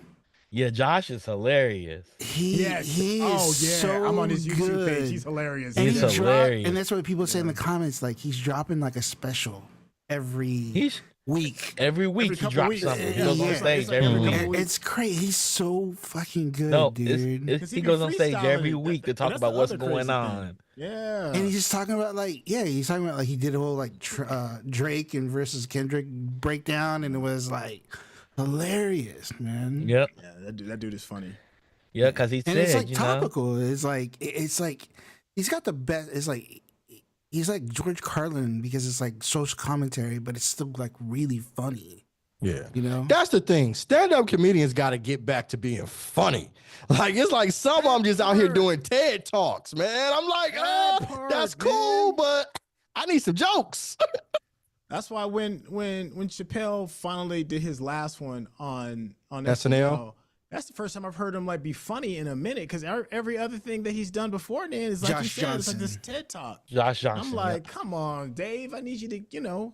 Speaker 1: yeah, Josh is hilarious.
Speaker 4: He
Speaker 3: Yes.
Speaker 4: he
Speaker 3: oh
Speaker 4: is
Speaker 3: yeah.
Speaker 4: so
Speaker 3: I'm on his YouTube
Speaker 4: good.
Speaker 3: page. He's hilarious.
Speaker 4: And
Speaker 1: He's
Speaker 4: he
Speaker 1: hilarious.
Speaker 4: and that's what people say in the comments. Like he's dropping like a special every
Speaker 1: He's
Speaker 4: week.
Speaker 1: every week he
Speaker 3: couple
Speaker 1: drops
Speaker 3: weeks.
Speaker 1: something. He
Speaker 4: Yeah,
Speaker 1: goes on
Speaker 4: yeah.
Speaker 1: stage
Speaker 3: It's like
Speaker 1: every
Speaker 3: every
Speaker 1: week.
Speaker 3: couple weeks.
Speaker 4: It's great. He's so fucking good,
Speaker 1: No,
Speaker 4: dude.
Speaker 1: it's,
Speaker 3: 'Cause
Speaker 1: he
Speaker 3: he be
Speaker 1: goes on stage
Speaker 3: freestyling
Speaker 1: every
Speaker 3: it.
Speaker 1: week to
Speaker 3: And
Speaker 1: talk
Speaker 3: that's
Speaker 1: about
Speaker 3: the
Speaker 1: what's
Speaker 3: other
Speaker 1: going
Speaker 3: crazy thing.
Speaker 1: on.
Speaker 3: Yeah.
Speaker 4: And he's just talking about he's talking about like he did a whole like Drake and versus Kendrick breakdown, and it was like hilarious, man.
Speaker 1: Yep,
Speaker 3: yeah, that dude is funny.
Speaker 1: yeah, because he
Speaker 4: And
Speaker 1: said,
Speaker 4: it's like
Speaker 1: you know,
Speaker 4: topical. It's like he's got the best. It's like he's like George Carlin because it's like social commentary, but it's still like really funny.
Speaker 2: Yeah.
Speaker 4: You know,
Speaker 2: That's the thing. Stand-up comedians got to get back to being funny. Like, it's like some of them just out here doing TED Talks, man. I'm like,
Speaker 3: That part,
Speaker 2: that's cool,
Speaker 3: man.
Speaker 2: but I need some jokes.
Speaker 3: That's why when Chappelle finally did his last one on
Speaker 2: SNL?
Speaker 3: that's the first time I've heard him like be funny in a minute. Because every other thing that he's done before then is like you
Speaker 4: Josh
Speaker 3: said, it's like
Speaker 4: Johnson.
Speaker 3: this TED Talk.
Speaker 1: Josh Johnson.
Speaker 3: I'm like, come on, Dave. I need you to,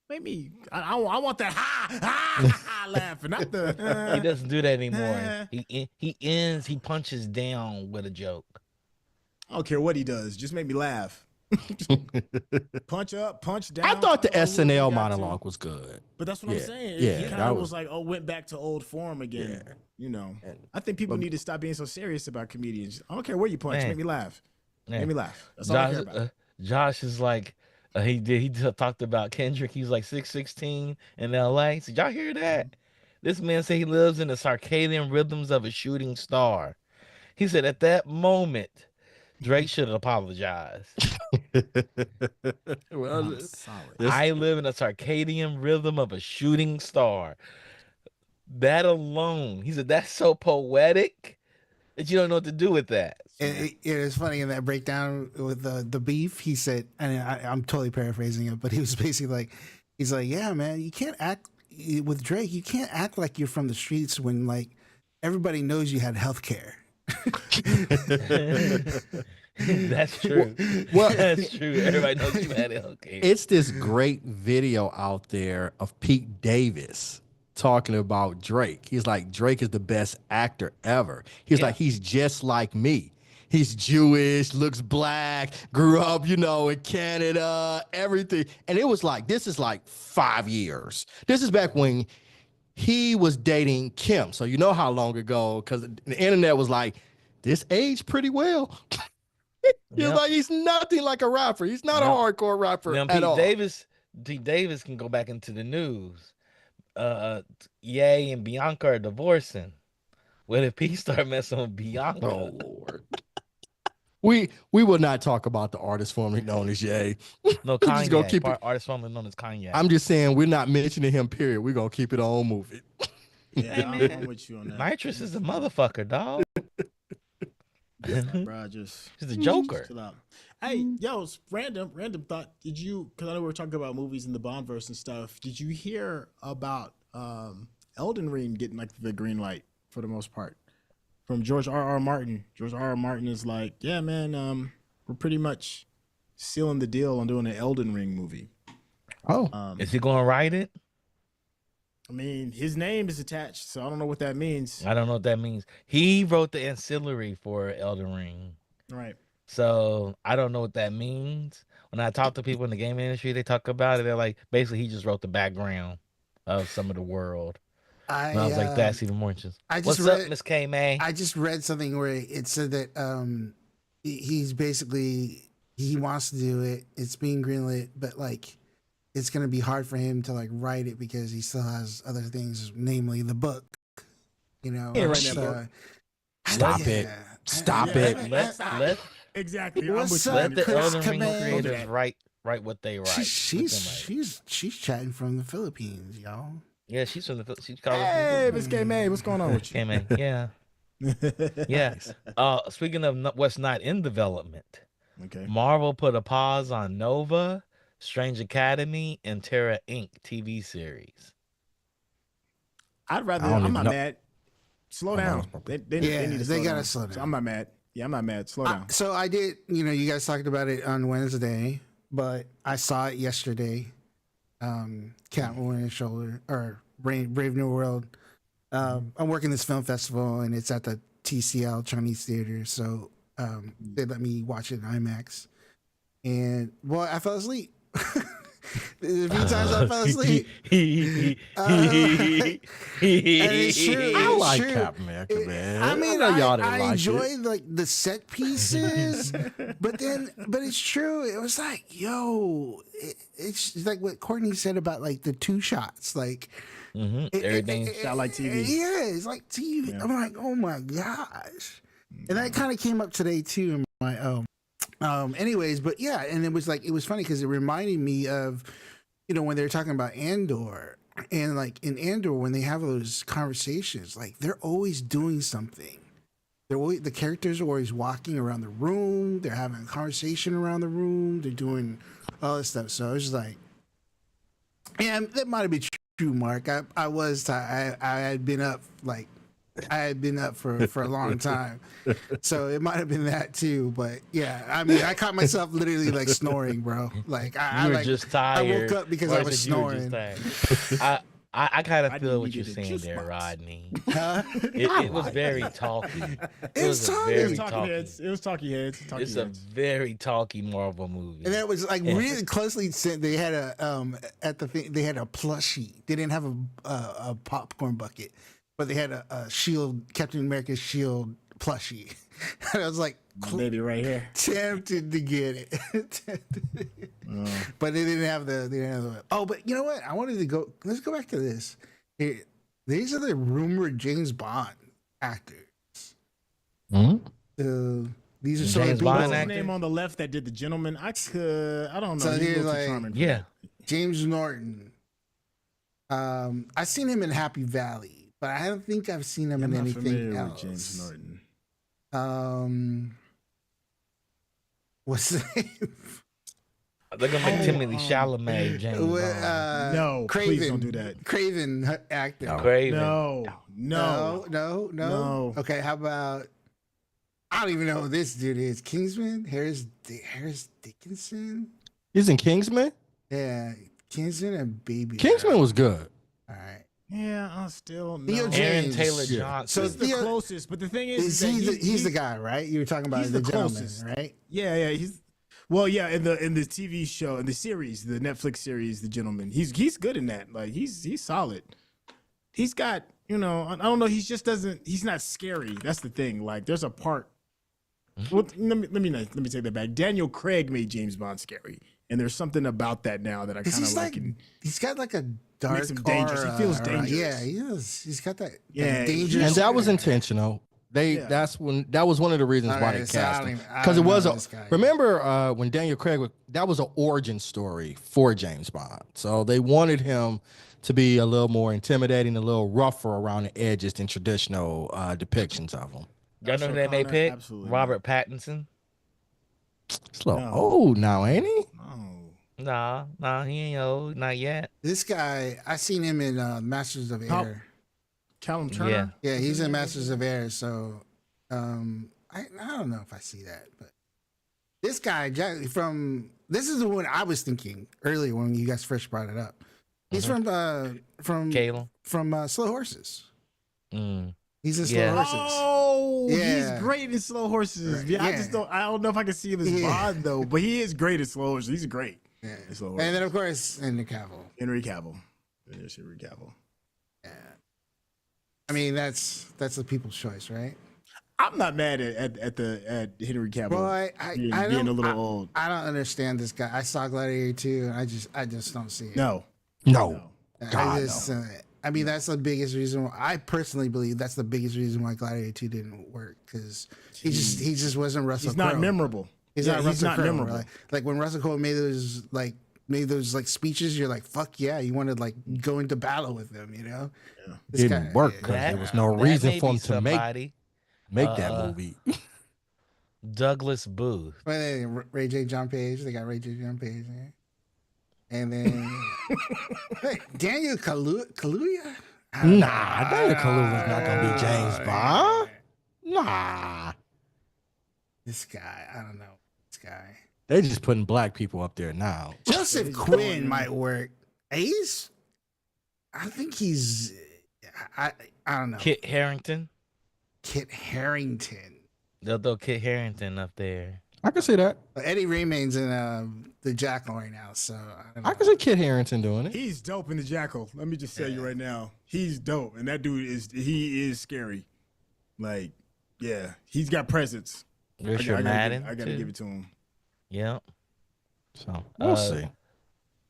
Speaker 3: make me. I want that ha laugh, and not the.
Speaker 1: he doesn't do that anymore. He punches down with a joke.
Speaker 3: I don't care what he does. Just make me laugh. Punch up, punch down.
Speaker 2: I thought the
Speaker 3: throw whoever you
Speaker 2: SNL
Speaker 3: got to.
Speaker 2: monologue was good.
Speaker 3: But that's what I'm saying.
Speaker 2: Yeah,
Speaker 3: He kind
Speaker 2: that
Speaker 3: of
Speaker 2: was
Speaker 3: was like, oh, went back to old form again.
Speaker 2: Yeah.
Speaker 3: You know,
Speaker 2: And-
Speaker 3: I think people
Speaker 2: but-
Speaker 3: need to stop being so serious about comedians. I don't care where you punch,
Speaker 1: Man.
Speaker 3: make me laugh.
Speaker 1: Man.
Speaker 3: Make me laugh. That's all I
Speaker 1: Josh,
Speaker 3: care about.
Speaker 1: Josh is like, he talked about Kendrick. He's like 616 in L.A. So y'all hear that? This man said he lives in the circadian rhythms of a shooting star. He said at that moment, Drake should have apologized.
Speaker 2: well,
Speaker 3: Solid.
Speaker 1: I live in a circadian rhythm of a shooting star. That alone, he said, that's so poetic that you don't know what to do with that.
Speaker 4: It's funny in that breakdown with the beef. He said, and I'm totally paraphrasing it, but he was basically like, he's like, yeah, man, you can't act with Drake. You can't act like you're from the streets when like everybody knows you had health care.
Speaker 1: That's true.
Speaker 2: Well,
Speaker 1: That's true. Everybody knows you had it. Okay.
Speaker 2: it's this great video out there of Pete Davis talking about Drake. He's like, Drake is the best actor ever. He's
Speaker 1: Yeah.
Speaker 2: like, he's just like me. He's Jewish, looks black, grew up, in Canada, everything. And it was like, this is like 5 years. This is back when he was dating Kim. So you know how long ago, because the internet was like, this aged pretty well. He's
Speaker 1: Yep.
Speaker 2: like, he's nothing like a rapper. He's not a
Speaker 1: Yep.
Speaker 2: hardcore rapper
Speaker 1: Now,
Speaker 2: at
Speaker 1: Pete
Speaker 2: all.
Speaker 1: Davis can go back into the news. Ye and Bianca are divorcing. What if Pete start messing with Bianca?
Speaker 2: Oh Lord. We will not talk about the artist formerly known as Ye.
Speaker 1: No,
Speaker 2: We're just gonna
Speaker 1: Kanye.
Speaker 2: keep it-
Speaker 1: Artist formerly known as Kanye.
Speaker 2: I'm just saying we're not mentioning him, period. We're gonna keep it on moving.
Speaker 3: Yeah,
Speaker 1: man.
Speaker 3: I'm with you on that.
Speaker 1: Nitrous is a motherfucker, dog.
Speaker 3: Bro, just
Speaker 1: He's the Joker.
Speaker 3: chill out. Hey, yo, it's random thought. Did you? Because I know we were talking about movies and the Bondverse and stuff. Did you hear about Elden Ring getting like the green light for the most part from George R.R. Martin? George R.R. Martin is like, yeah, man, we're pretty much sealing the deal on doing an Elden Ring movie.
Speaker 2: Oh,
Speaker 1: Is he going to write it?
Speaker 3: I mean, his name is attached, so I don't know what that means.
Speaker 1: I don't know what that means. He wrote the ancillary for Elden Ring.
Speaker 3: Right.
Speaker 1: So I don't know what that means. When I talk to people in the game industry, they talk about it. They're like, basically, he just wrote the background of some of the world. And I was like, that's even more interesting.
Speaker 4: I just
Speaker 1: What's
Speaker 4: read-
Speaker 1: up, Miss K May?
Speaker 4: I just read something where it said that he's basically he wants to do it. It's being greenlit, but like it's gonna be hard for him to like write it because he still has other things, namely the book. You know,
Speaker 3: Yeah, write that
Speaker 4: so-
Speaker 3: book.
Speaker 2: Stop it. Stop
Speaker 3: Yeah,
Speaker 2: it.
Speaker 1: Let
Speaker 3: Exactly.
Speaker 4: What's
Speaker 3: I'm
Speaker 4: up,
Speaker 3: with you.
Speaker 1: the
Speaker 4: Chris
Speaker 1: Elden Ring
Speaker 4: Command?
Speaker 1: creators write what they write.
Speaker 4: She's chatting from the Philippines, y'all.
Speaker 1: Yeah, she's from the she's called
Speaker 3: Hey, Miss K May, what's going on with
Speaker 1: K
Speaker 3: you?
Speaker 1: May. Yeah. Yeah. Speaking of what's not in development,
Speaker 3: Okay.
Speaker 1: Marvel put a pause on Nova, Strange Academy, and Terra Inc. TV series.
Speaker 3: I'd rather.
Speaker 2: I don't
Speaker 3: I'm
Speaker 2: even
Speaker 3: not
Speaker 2: know.
Speaker 3: mad. Slow
Speaker 2: I know
Speaker 3: down.
Speaker 2: it's probably-
Speaker 3: They
Speaker 4: Yeah,
Speaker 3: need to
Speaker 4: they
Speaker 3: slow
Speaker 4: gotta
Speaker 3: down.
Speaker 4: slow
Speaker 3: So
Speaker 4: down.
Speaker 3: I'm not mad. Yeah, I'm not mad. Slow down.
Speaker 4: So I did, you guys talked about it on Wednesday, but I saw it yesterday. Cat on his shoulder or Brave New World. I'm working this film festival and it's at the TCL Chinese Theater, so they let me watch it in IMAX. And boy, I fell asleep. The few times I fell asleep. And it's true.
Speaker 2: I
Speaker 4: It's
Speaker 2: like
Speaker 4: true.
Speaker 2: Captain America, man.
Speaker 4: I mean,
Speaker 2: know y'all didn't
Speaker 4: I
Speaker 2: like
Speaker 4: enjoy
Speaker 2: it.
Speaker 4: like the set pieces, but it's true. It was like, yo, it's like what Courtney said about like the two shots, like
Speaker 1: Everything.
Speaker 3: Shot like TV.
Speaker 4: Yeah, it's like TV.
Speaker 3: Yeah.
Speaker 4: I'm like, oh my gosh, and that kind of came up today too. In my anyways, but yeah, and it was funny because it reminded me of, when they were talking about Andor. And like in Andor, when they have those conversations, like they're always doing something. The characters are always walking around the room. They're having a conversation around the room. They're doing all this stuff. So it's like, yeah, that might have been true, Mark. I had been up for a long time, so it might have been that too. But yeah, I mean, I caught myself literally like snoring, bro. Like
Speaker 1: You were just tired.
Speaker 4: I woke up because I was
Speaker 1: You were just
Speaker 4: snoring.
Speaker 1: tired. I kind of
Speaker 3: I
Speaker 1: feel what you're
Speaker 3: needed a
Speaker 1: saying
Speaker 3: juice
Speaker 1: there,
Speaker 3: box.
Speaker 1: Rodney.
Speaker 4: Huh?
Speaker 1: It was very talky. It was a
Speaker 4: talky.
Speaker 3: It
Speaker 1: very
Speaker 3: was talking
Speaker 1: talky.
Speaker 3: heads. It was talking heads. Talking
Speaker 1: It's a
Speaker 3: heads.
Speaker 1: very talky Marvel movie.
Speaker 4: And that was like
Speaker 1: And-
Speaker 4: really closely sent. They had a at the thing. They had a plushie. They didn't have a popcorn bucket, but they had a shield, Captain America's shield plushie. And I was like,
Speaker 3: Baby right here.
Speaker 4: tempted to get it, but they didn't have the. They didn't have the. Oh, but you know what? I wanted to go. Let's go back to this. Here, these are the rumored James Bond actors.
Speaker 2: Hmm?
Speaker 4: These are some
Speaker 1: James
Speaker 4: of the
Speaker 1: Bond
Speaker 4: people.
Speaker 3: What's his
Speaker 1: actor?
Speaker 3: name on the left that did the gentleman? I don't know.
Speaker 4: So
Speaker 3: He's a
Speaker 4: here's
Speaker 3: little too
Speaker 4: like-
Speaker 3: charming. for
Speaker 1: Yeah.
Speaker 3: that.
Speaker 4: James Norton. I seen him in Happy Valley, but I don't think I've seen him
Speaker 3: I'm
Speaker 4: in
Speaker 3: not
Speaker 4: anything
Speaker 3: familiar
Speaker 4: else.
Speaker 3: with James Norton.
Speaker 4: What's the name?
Speaker 1: They're gonna make Timothy Chalamet James Bond.
Speaker 3: No, please don't do that.
Speaker 4: Craven actor.
Speaker 1: Craven.
Speaker 3: No.
Speaker 4: No. Okay, how about? I don't even know who this dude is. Kingsman, Harris Dickinson.
Speaker 2: He's in Kingsman.
Speaker 4: Yeah, Kingsman and Baby.
Speaker 2: Kingsman was good.
Speaker 4: All right.
Speaker 3: Yeah, I still know.
Speaker 4: Theo
Speaker 1: Aaron
Speaker 4: James.
Speaker 1: Taylor
Speaker 2: Yeah.
Speaker 1: Johnson.
Speaker 3: He's the
Speaker 4: Theo-
Speaker 3: closest, but the thing is that
Speaker 4: He's the guy, right? You were talking about
Speaker 3: he's
Speaker 4: the
Speaker 3: the
Speaker 4: gentleman,
Speaker 3: closest.
Speaker 4: right?
Speaker 3: Yeah, he's well, yeah, in the TV show, in the series, the Netflix series, The Gentleman. He's good in that. Like he's solid. He's got, I don't know, he's not scary. That's the thing. Like there's a part. Well, let me take that back. Daniel Craig made James Bond scary. And there's something about that now that I kind of
Speaker 4: He's
Speaker 3: like.
Speaker 4: like, he's got like a dark
Speaker 3: him dangerous. He feels
Speaker 4: aura,
Speaker 3: dangerous.
Speaker 4: Yeah, he is. He's got that.
Speaker 3: Yeah,
Speaker 4: that dangerous.
Speaker 2: And that was
Speaker 4: spirit.
Speaker 2: intentional.
Speaker 3: Yeah.
Speaker 2: That was one of the reasons why
Speaker 4: Alright,
Speaker 2: they
Speaker 4: so I
Speaker 2: cast
Speaker 4: don't
Speaker 2: him,
Speaker 4: even- I
Speaker 2: because it
Speaker 4: don't
Speaker 2: was
Speaker 4: know
Speaker 2: a.
Speaker 4: this guy.
Speaker 2: Remember when Daniel Craig that was an origin story for James Bond, so they wanted him to be a little more intimidating, a little rougher around the edges than traditional depictions of him.
Speaker 1: Y'all know
Speaker 3: So
Speaker 1: who they may
Speaker 3: Connor,
Speaker 1: pick?
Speaker 3: absolutely
Speaker 1: Robert Pattinson.
Speaker 2: It's a little
Speaker 3: No.
Speaker 2: old now, ain't he?
Speaker 3: Oh.
Speaker 1: Nah, he ain't old, not yet.
Speaker 4: This guy, I seen him in Masters of
Speaker 3: How-
Speaker 4: Air.
Speaker 3: Callum Turner?
Speaker 4: Yeah, he's in Masters of Air. So, I don't know if I see that, but this guy this is the one I was thinking earlier when you guys first brought it up. He's from
Speaker 1: Caleb.
Speaker 4: Slow Horses.
Speaker 1: Mm.
Speaker 4: He's in Slow
Speaker 1: Yeah.
Speaker 4: Horses.
Speaker 3: Oh,
Speaker 4: Yeah.
Speaker 3: he's great in Slow Horses.
Speaker 4: Right,
Speaker 3: Yeah,
Speaker 4: yeah.
Speaker 3: I don't know if I can see him as
Speaker 4: Yeah.
Speaker 3: Bond though, but he is great at Slow Horses. He's great.
Speaker 4: Yeah.
Speaker 3: in Slow
Speaker 4: And
Speaker 3: Horses.
Speaker 4: then of course Henry Cavill.
Speaker 3: Henry Cavill. There's Henry Cavill.
Speaker 4: Yeah. I mean that's the people's choice, right?
Speaker 3: I'm not mad at Henry Cavill.
Speaker 4: Well, I
Speaker 3: being
Speaker 4: don't,
Speaker 3: a little old.
Speaker 4: I don't understand this guy. I saw Gladiator 2 and I just don't see it.
Speaker 3: No.
Speaker 2: No.
Speaker 4: I
Speaker 2: God,
Speaker 4: just, I mean, that's the biggest reason. I personally believe that's the biggest reason why Gladiator 2 didn't work because he just wasn't Russell.
Speaker 3: He's not
Speaker 4: Crowe.
Speaker 3: memorable.
Speaker 4: He's
Speaker 3: Yeah,
Speaker 4: not Russell Crowe.
Speaker 3: memorable.
Speaker 4: Like when Russell Crowe made those speeches, you're like, fuck yeah, you want to like go into battle with them, you know?
Speaker 3: Yeah.
Speaker 4: This
Speaker 2: Didn't
Speaker 4: guy-
Speaker 2: work
Speaker 4: yeah.
Speaker 2: because there
Speaker 1: That-
Speaker 2: was no
Speaker 1: that
Speaker 2: reason
Speaker 1: may
Speaker 2: for
Speaker 1: be
Speaker 2: him to make
Speaker 1: somebody.
Speaker 2: that movie.
Speaker 1: Douglas Booth.
Speaker 4: Well, then Ray J. John Page. They got Ray J. John Page there. And then Daniel Kaluuya.
Speaker 2: Nah, Daniel Kaluuya's not gonna be James Bond. Nah,
Speaker 4: This guy, I don't know. This guy.
Speaker 2: they just putting black people up there now.
Speaker 4: Joseph
Speaker 3: He's
Speaker 4: Quinn
Speaker 3: going-
Speaker 4: might work. I think he's. I don't know.
Speaker 1: Kit Harington.
Speaker 4: Kit Harington.
Speaker 1: They'll throw Kit Harington up there.
Speaker 2: I can see that.
Speaker 4: But Eddie Redmayne's in the Jackal right now, so I don't know.
Speaker 2: I can see Kit Harington doing it.
Speaker 3: He's dope in the Jackal. Let me just tell you right now. He's dope. And that dude is scary. Like, yeah. He's got presence.
Speaker 1: Richard Madden.
Speaker 3: I gotta
Speaker 1: too.
Speaker 3: give it to him.
Speaker 1: Yep.
Speaker 2: So we'll see.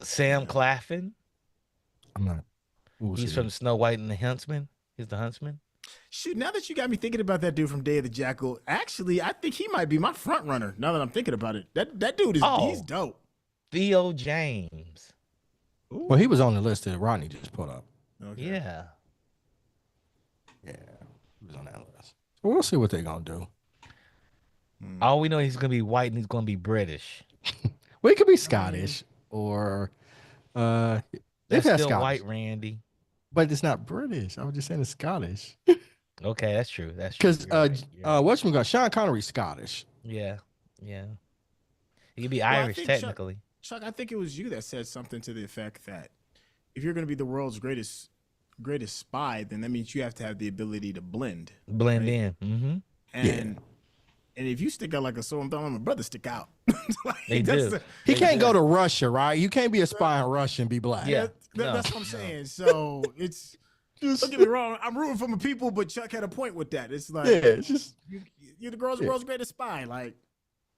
Speaker 1: Sam Claflin.
Speaker 2: I'm not. We'll
Speaker 1: He's
Speaker 2: see.
Speaker 1: from Snow White and the Huntsman. He's the huntsman.
Speaker 3: Shoot, now that you got me thinking about that dude from Day of the Jackal, actually, I think he might be my front runner. Now that I'm thinking about it, that dude is he's dope.
Speaker 1: Theo James.
Speaker 2: Well, he was on the list that Rodney just put up.
Speaker 3: Okay.
Speaker 1: Yeah.
Speaker 2: Yeah, he was on that list. So we'll see what they're gonna do.
Speaker 1: All we know he's gonna be white and he's gonna be British.
Speaker 2: Well, he could be Scottish or they've
Speaker 1: That's
Speaker 2: had
Speaker 1: still
Speaker 2: Scottish,
Speaker 1: white, Randy.
Speaker 2: but it's not British. I was just saying it's Scottish
Speaker 1: Okay, that's true. That's true.
Speaker 2: because
Speaker 1: You're right, you're right.
Speaker 2: whatchamacallit, Sean Connery's Scottish.
Speaker 1: Yeah. He could be
Speaker 3: I
Speaker 1: Irish
Speaker 3: think
Speaker 1: technically.
Speaker 3: Chuck, I think it was you that said something to the effect that if you're going to be the world's greatest greatest spy, then that means you have to have the ability to blend.
Speaker 1: Blend
Speaker 3: right?
Speaker 1: in. Mm-hmm.
Speaker 3: And if you stick out like a sore thumb, my brother stick out. Like,
Speaker 1: They
Speaker 3: that's
Speaker 1: do.
Speaker 2: He
Speaker 1: They
Speaker 2: can't
Speaker 1: do.
Speaker 2: go to Russia, right? You can't be a spy in Russia and be black.
Speaker 1: Yeah. No,
Speaker 3: that's what I'm
Speaker 1: no.
Speaker 3: saying. So it's don't get me wrong. I'm rooting for my people, but Chuck had a point with that. It's like,
Speaker 2: it's just
Speaker 3: you're the world's greatest spy. Like,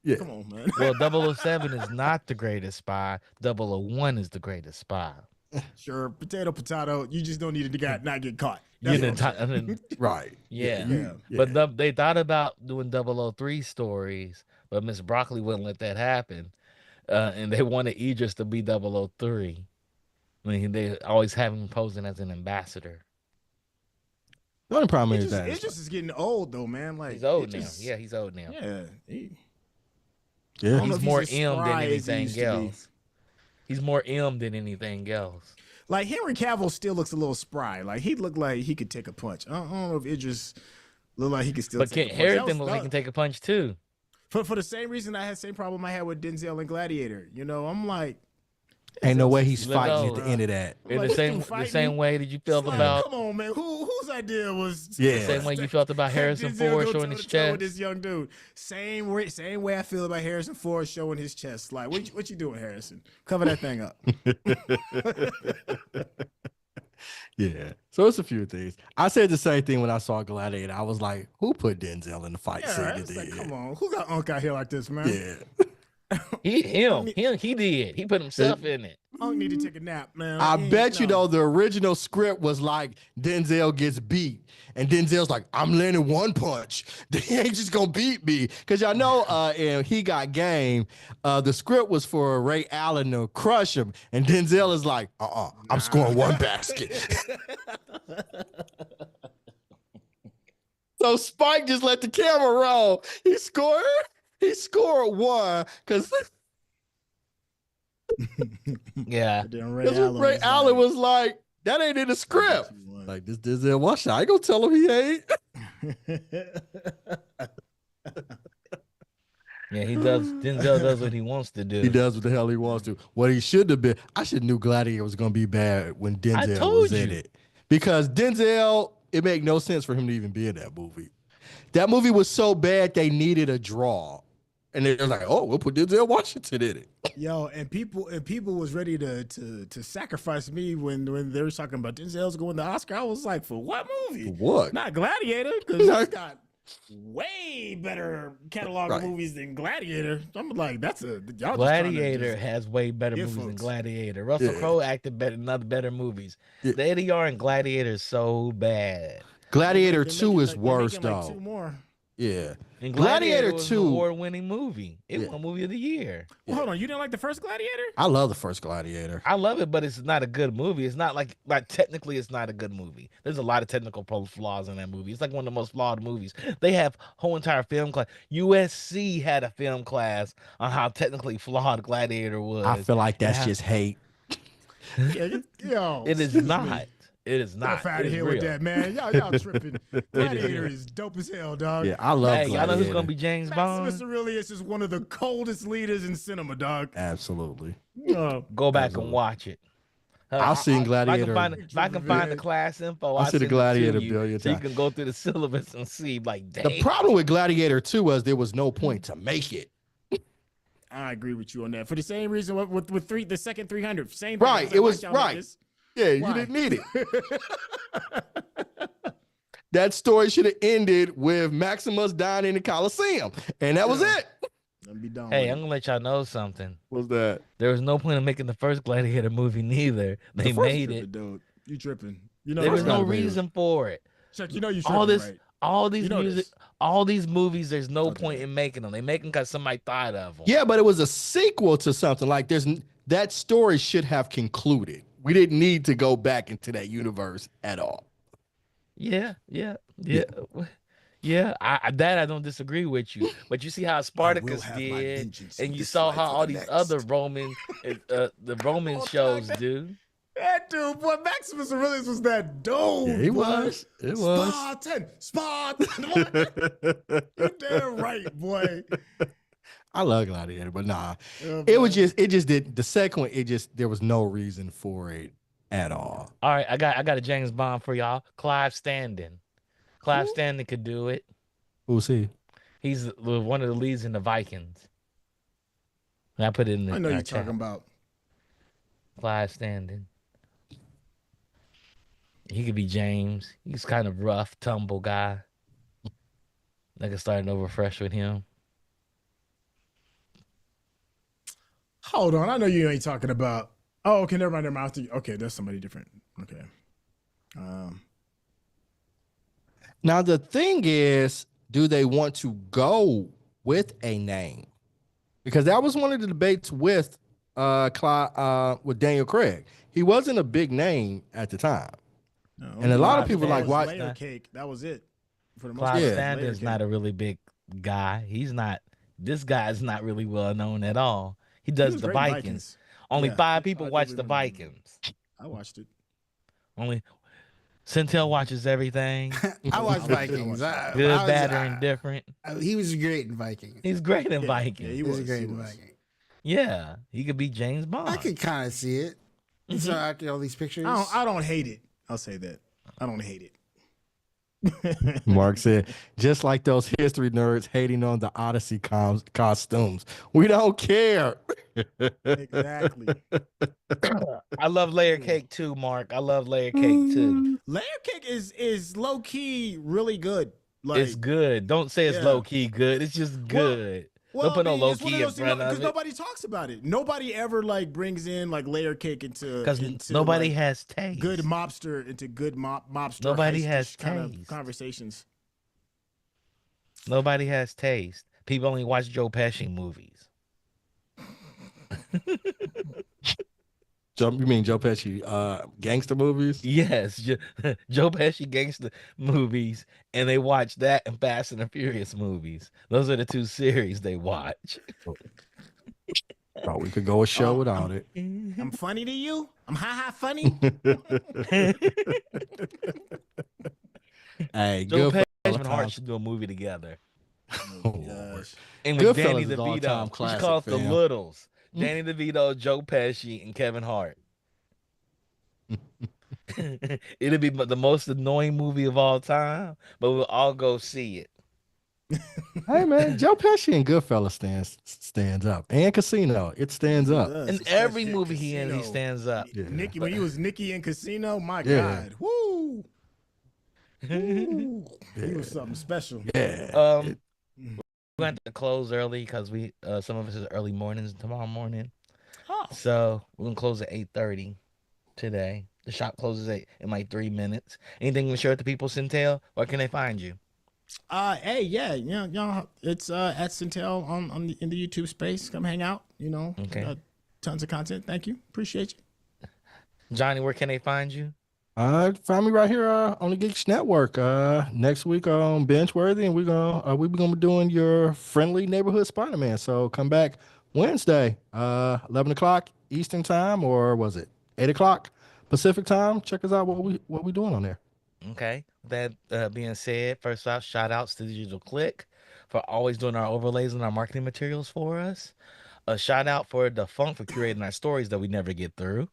Speaker 2: yeah.
Speaker 3: come on, man.
Speaker 1: Well, 007 is not the greatest spy. 001 is the greatest spy.
Speaker 3: Sure, potato. You just don't need to not get caught.
Speaker 1: You
Speaker 3: That's what I'm saying.
Speaker 1: know,
Speaker 2: Right.
Speaker 1: yeah.
Speaker 2: you-
Speaker 1: But they thought about doing 003 stories, but Miss Broccoli wouldn't let that happen. And they wanted Idris to be 003. I mean, they always have him posing as an ambassador.
Speaker 2: the only problem is that
Speaker 3: It just is getting old though, man. Like
Speaker 1: He's old
Speaker 3: it
Speaker 1: now.
Speaker 3: just-
Speaker 1: Yeah, he's old now.
Speaker 3: Yeah. I
Speaker 2: yeah.
Speaker 3: don't know
Speaker 1: He's
Speaker 3: if
Speaker 1: more
Speaker 3: as
Speaker 1: M than
Speaker 3: spry as he
Speaker 1: anything
Speaker 3: used to be.
Speaker 1: else. He's more M than anything else.
Speaker 3: Like Henry Cavill still looks a little spry. Like he looked like he could take a punch. I don't know if Idris looked like he could still.
Speaker 1: But
Speaker 3: take
Speaker 1: Kent
Speaker 3: a punch.
Speaker 1: Harrington looks like he can take a punch too.
Speaker 3: for the same reason I had the same problem I had with Denzel and Gladiator. You know, I'm like,
Speaker 2: Ain't no way he's
Speaker 1: Look
Speaker 2: fighting
Speaker 1: old.
Speaker 2: at the end of that.
Speaker 1: In
Speaker 3: Like,
Speaker 1: the
Speaker 3: this
Speaker 1: same
Speaker 3: dude fighting?
Speaker 1: way that you felt
Speaker 3: like,
Speaker 1: about
Speaker 3: come on, man, whose idea was?
Speaker 2: Yeah.
Speaker 1: the same way you felt about Harrison
Speaker 3: Denzel
Speaker 1: Ford
Speaker 3: go
Speaker 1: showing his
Speaker 3: toe-to-toe with
Speaker 1: chest.
Speaker 3: this young dude. Same way I feel about Harrison Ford showing his chest. Like, what you doing, Harrison? Cover that thing up.
Speaker 2: Yeah. So it's a few things. I said the same thing when I saw Gladiator. I was like, who put Denzel in the fight scene?
Speaker 3: Yeah, it's like, come on, who got Unk out here like this, man?
Speaker 2: Yeah.
Speaker 1: He did. He put himself in it.
Speaker 3: Unk need to take a nap, man.
Speaker 2: I
Speaker 3: He ain't-
Speaker 2: bet you
Speaker 3: no.
Speaker 2: though the original script was like Denzel gets beat, and Denzel's like, I'm landing one punch. They ain't just gonna beat me. Cause y'all know and He Got Game, the script was for Ray Allen to crush him, and Denzel is like, I'm scoring one basket. So Spike just let the camera roll. He scored one because
Speaker 1: Yeah.
Speaker 3: Then
Speaker 2: Ray Allen was like, that ain't in the script. Like, this Denzel Washington, I ain't gonna tell him he ain't.
Speaker 1: Yeah, he does. Denzel does what he wants to do.
Speaker 2: He does what the hell he wants to. What he should have been, I should have knew Gladiator was gonna be bad when Denzel
Speaker 1: told
Speaker 2: was in
Speaker 1: you.
Speaker 2: it. Because Denzel, it made no sense for him to even be in that movie. That movie was so bad they needed a draw. And they're like, oh, we'll put Denzel Washington in it.
Speaker 3: Yo, and people was ready to sacrifice me when they were talking about Denzel's going to Oscar. I was like, for what movie?
Speaker 2: For what?
Speaker 3: Not Gladiator, because he's got way better catalog of
Speaker 2: Right.
Speaker 3: movies than Gladiator. I'm like, that's a y'all
Speaker 1: Gladiator has way better
Speaker 3: Yeah,
Speaker 1: movies than
Speaker 3: folks.
Speaker 1: Gladiator. Russell
Speaker 2: Yeah.
Speaker 1: Crowe acted better in other better movies.
Speaker 2: Yeah.
Speaker 1: The ADR in Gladiator is so bad.
Speaker 2: Gladiator
Speaker 3: They're
Speaker 2: 2
Speaker 3: making
Speaker 2: is
Speaker 3: they're
Speaker 2: worse,
Speaker 3: making
Speaker 2: though.
Speaker 3: Two more.
Speaker 2: Yeah.
Speaker 1: And
Speaker 2: Gladiator
Speaker 1: was
Speaker 2: 2
Speaker 1: an award-winning movie. It
Speaker 2: Yeah.
Speaker 1: won movie of the year.
Speaker 3: Well, hold on, you didn't like the first Gladiator?
Speaker 2: I love the first Gladiator.
Speaker 1: I love it, but it's not a good movie. It's not like technically it's not a good movie. There's a lot of technical flaws in that movie. It's like one of the most flawed movies. They have whole entire film class. USC had a film class on how technically flawed Gladiator was.
Speaker 2: I feel like that's
Speaker 1: Yeah.
Speaker 2: just hate.
Speaker 3: Yeah, yo,
Speaker 1: It is
Speaker 3: excuse me.
Speaker 1: not. It is
Speaker 3: Get
Speaker 1: not.
Speaker 3: out
Speaker 1: It
Speaker 3: of
Speaker 1: is
Speaker 3: here
Speaker 1: real.
Speaker 3: with that, man. Y'all tripping. Gladiator is dope as hell, dog.
Speaker 2: Yeah, I love
Speaker 1: Hey, y'all know who's
Speaker 2: Gladiator.
Speaker 1: gonna be James
Speaker 3: Maximus
Speaker 1: Bond?
Speaker 3: Aurelius is one of the coldest leaders in cinema, dog.
Speaker 2: Absolutely.
Speaker 1: Go back
Speaker 2: Absolutely.
Speaker 1: and watch it.
Speaker 2: I've seen Gladiator.
Speaker 1: If I can find the class info,
Speaker 2: I've
Speaker 1: I'll
Speaker 2: seen the
Speaker 1: send it to
Speaker 2: Gladiator a
Speaker 1: you
Speaker 2: billion
Speaker 1: so you
Speaker 2: times.
Speaker 1: can go through the syllabus and see. Like, dang.
Speaker 2: The problem with Gladiator 2 was there was no point to make it.
Speaker 3: I agree with you on that. For the same reason with the second 300. Same thing.
Speaker 2: Right,
Speaker 3: It's
Speaker 2: it
Speaker 3: why
Speaker 2: was-
Speaker 3: y'all make
Speaker 2: right.
Speaker 3: this?
Speaker 2: Yeah,
Speaker 3: Why?
Speaker 2: you didn't need it. That story should have ended with Maximus dying in the Coliseum, and that was
Speaker 3: Yeah.
Speaker 2: it.
Speaker 3: Let me be done.
Speaker 1: Hey,
Speaker 3: with
Speaker 1: I'm
Speaker 3: it.
Speaker 1: gonna let y'all know something.
Speaker 2: Was that?
Speaker 1: There was no point in making the first Gladiator movie neither. They
Speaker 3: first
Speaker 1: made
Speaker 3: tripping,
Speaker 1: it.
Speaker 3: dude. You tripping? You know
Speaker 1: There was
Speaker 3: you're
Speaker 1: no
Speaker 3: right.
Speaker 1: reason for it.
Speaker 3: Chuck, you know you tripping,
Speaker 1: All this,
Speaker 3: right?
Speaker 1: all these
Speaker 3: You know
Speaker 1: music,
Speaker 3: this.
Speaker 1: all these movies. There's no
Speaker 3: Don't do
Speaker 1: point
Speaker 3: that.
Speaker 1: in making them. They make them because somebody thought of them.
Speaker 2: Yeah, but it was a sequel to something. Like that story should have concluded. We didn't need to go back into that universe at all.
Speaker 1: Yeah. I don't disagree with you, but you see how Spartacus
Speaker 3: have my
Speaker 1: did,
Speaker 3: vengeance
Speaker 1: and
Speaker 3: in
Speaker 1: you
Speaker 3: this
Speaker 1: saw
Speaker 3: life
Speaker 1: how
Speaker 3: or
Speaker 1: all
Speaker 3: the
Speaker 1: these
Speaker 3: next.
Speaker 1: other Roman, the Roman
Speaker 3: Oh,
Speaker 1: shows
Speaker 3: dog,
Speaker 1: do.
Speaker 3: That dude, boy, Maximus Aurelius was that dude.
Speaker 2: Yeah, he
Speaker 3: boy.
Speaker 2: was. It was.
Speaker 3: Spartan. Boy. You damn right, boy.
Speaker 2: I love Gladiator, but nah.
Speaker 3: Yeah,
Speaker 2: It
Speaker 3: boy.
Speaker 2: was just, it just did the second one. There was no reason for it at all.
Speaker 1: All right, I got a James Bond for y'all. Clive Standen. Clive
Speaker 3: Who?
Speaker 1: Standen could do it.
Speaker 2: Who's he?
Speaker 1: He's one of the leads in the Vikings. I put it in
Speaker 3: I know
Speaker 1: our
Speaker 3: you're
Speaker 1: chat.
Speaker 3: talking about.
Speaker 1: Clive Standen. He could be James. He's kind of rough, tumble guy. I could start over fresh with him.
Speaker 3: Hold on, I know you ain't talking about. Oh, okay, never mind. Never mind. Okay, that's somebody different. Okay.
Speaker 2: Now the thing is, do they want to go with a name? Because that was one of the debates with with Daniel Craig. He wasn't a big name at the time.
Speaker 3: No,
Speaker 2: And a lot of
Speaker 1: Clive
Speaker 2: people like,
Speaker 3: was
Speaker 2: why?
Speaker 3: layer cake. That was it. For the most
Speaker 1: Clive
Speaker 3: part,
Speaker 2: Yeah.
Speaker 3: it was layer
Speaker 1: Standen's not
Speaker 3: cake.
Speaker 1: a really big guy. He's not. This guy's not really well known at all. He
Speaker 3: He
Speaker 1: does
Speaker 3: was
Speaker 1: the
Speaker 3: great in
Speaker 1: Vikings.
Speaker 3: Vikings.
Speaker 1: Only
Speaker 3: Yeah,
Speaker 1: five
Speaker 3: I
Speaker 1: people
Speaker 3: do
Speaker 1: watch the
Speaker 3: remember him.
Speaker 1: Vikings.
Speaker 3: I watched it.
Speaker 1: Only Centel watches everything.
Speaker 4: I watched
Speaker 3: I watched it.
Speaker 4: Vikings.
Speaker 1: Good, bad, or indifferent.
Speaker 4: He was great in Vikings.
Speaker 1: He's great in
Speaker 3: Yeah,
Speaker 1: Vikings.
Speaker 3: he
Speaker 4: He was
Speaker 3: was.
Speaker 4: great
Speaker 3: He
Speaker 4: in
Speaker 3: was.
Speaker 4: Vikings.
Speaker 1: Yeah, he could be James
Speaker 4: I
Speaker 1: Bond.
Speaker 4: could kind of see it. So after all these pictures,
Speaker 3: I don't hate it. I'll say that. I don't hate it.
Speaker 2: Mark said, just like those history nerds hating on the Odyssey costumes. We don't care.
Speaker 3: Exactly.
Speaker 1: I love layer cake too, Mark. I love layer cake too.
Speaker 3: Layer cake is low key really good. Like
Speaker 1: It's good. Don't say it's
Speaker 3: yeah.
Speaker 1: low key good. It's just
Speaker 3: Well,
Speaker 1: good.
Speaker 3: Well,
Speaker 1: Don't put no low
Speaker 3: it's one of
Speaker 1: key in
Speaker 3: those things
Speaker 1: front
Speaker 3: because
Speaker 1: of it.
Speaker 3: nobody talks about it. Nobody ever like brings in like layer cake into
Speaker 1: Because
Speaker 3: into
Speaker 1: nobody
Speaker 3: like,
Speaker 1: has taste.
Speaker 3: good mobster into good mobster.
Speaker 1: Nobody
Speaker 3: heist-ish
Speaker 1: has
Speaker 3: kind of
Speaker 1: taste.
Speaker 3: conversations.
Speaker 1: Nobody has taste. People only watch Joe Pesci movies.
Speaker 2: You mean Joe Pesci gangster movies?
Speaker 1: Yes, Joe Pesci gangster movies, and they watch that and Fast and the Furious movies. Those are the two series they watch.
Speaker 2: Oh, we could go a show
Speaker 3: Oh,
Speaker 2: without it.
Speaker 3: I'm funny to you. I'm ha funny.
Speaker 2: Hey,
Speaker 1: Joe
Speaker 2: good
Speaker 1: Pesci and Hart
Speaker 2: times.
Speaker 1: should do a movie together.
Speaker 3: Oh, gosh.
Speaker 1: And with
Speaker 2: Goodfellas
Speaker 1: Danny
Speaker 2: is all-time
Speaker 1: DeVito, we should
Speaker 2: classic,
Speaker 1: call it The
Speaker 2: fam.
Speaker 1: Littles. Danny DeVito, Joe Pesci, and Kevin Hart. It'll be the most annoying movie of all time, but we'll all go see it.
Speaker 2: Hey man, Joe Pesci and Goodfellas stands up, and Casino it stands
Speaker 3: It
Speaker 2: up.
Speaker 3: does,
Speaker 1: In every
Speaker 3: especially
Speaker 1: movie he in, he
Speaker 3: Casino.
Speaker 1: stands up.
Speaker 2: Yeah.
Speaker 3: Nicky, when he was Nicky in Casino, my
Speaker 2: Yeah.
Speaker 3: God, woo, woo. He was something special.
Speaker 2: Yeah.
Speaker 1: We're going to close early because we some of us is early mornings tomorrow morning.
Speaker 3: Oh.
Speaker 1: So we're gonna close at 8:30 today. The shop closes in like 3 minutes. Anything to share with the people, Centel? Where can they find you?
Speaker 3: Hey, yeah, y'all, it's at Centel in the YouTube space. Come hang out.
Speaker 1: Okay.
Speaker 3: Tons of content. Thank you. Appreciate you.
Speaker 1: Johnny, where can they find you?
Speaker 2: Find me right here on the Geeks Network. Next week on BingeWorthy, and we're gonna be doing your friendly neighborhood Spider-Man. So come back Wednesday, 11 o'clock Eastern time, or was it 8 o'clock Pacific time? Check us out. What we doing on there.
Speaker 1: Okay. That being said, first off, shout outs to Digital Click for always doing our overlays and our marketing materials for us. A shout out for the Funk for curating our stories that we never get through.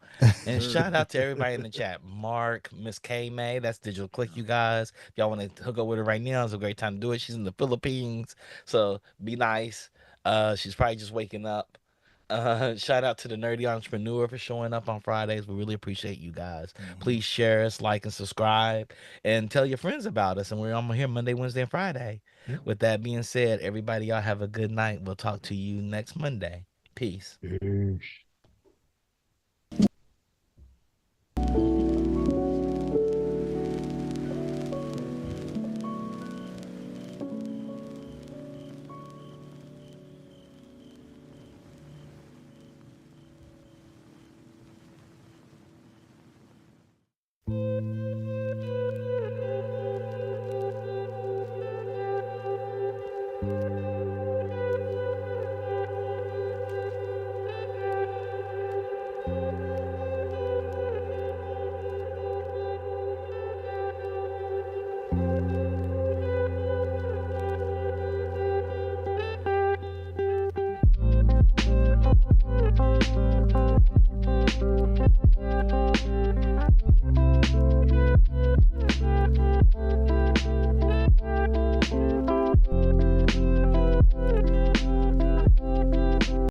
Speaker 1: And shout out to everybody in the chat. Mark, Miss K May, that's Digital Click, you guys. If y'all want to hook up with her right now, it's a great time to do it. She's in the Philippines. So be nice. She's probably just waking up. Shout out to the Nerdy Entrepreneur for showing up on Fridays. We really appreciate you guys. Please share us, like, and subscribe, and tell your friends about us. And we're on here Monday, Wednesday, and Friday.
Speaker 2: Yeah.
Speaker 1: With that being said, everybody, y'all have a good night. We'll talk to you next Monday. Peace.
Speaker 2: Peace.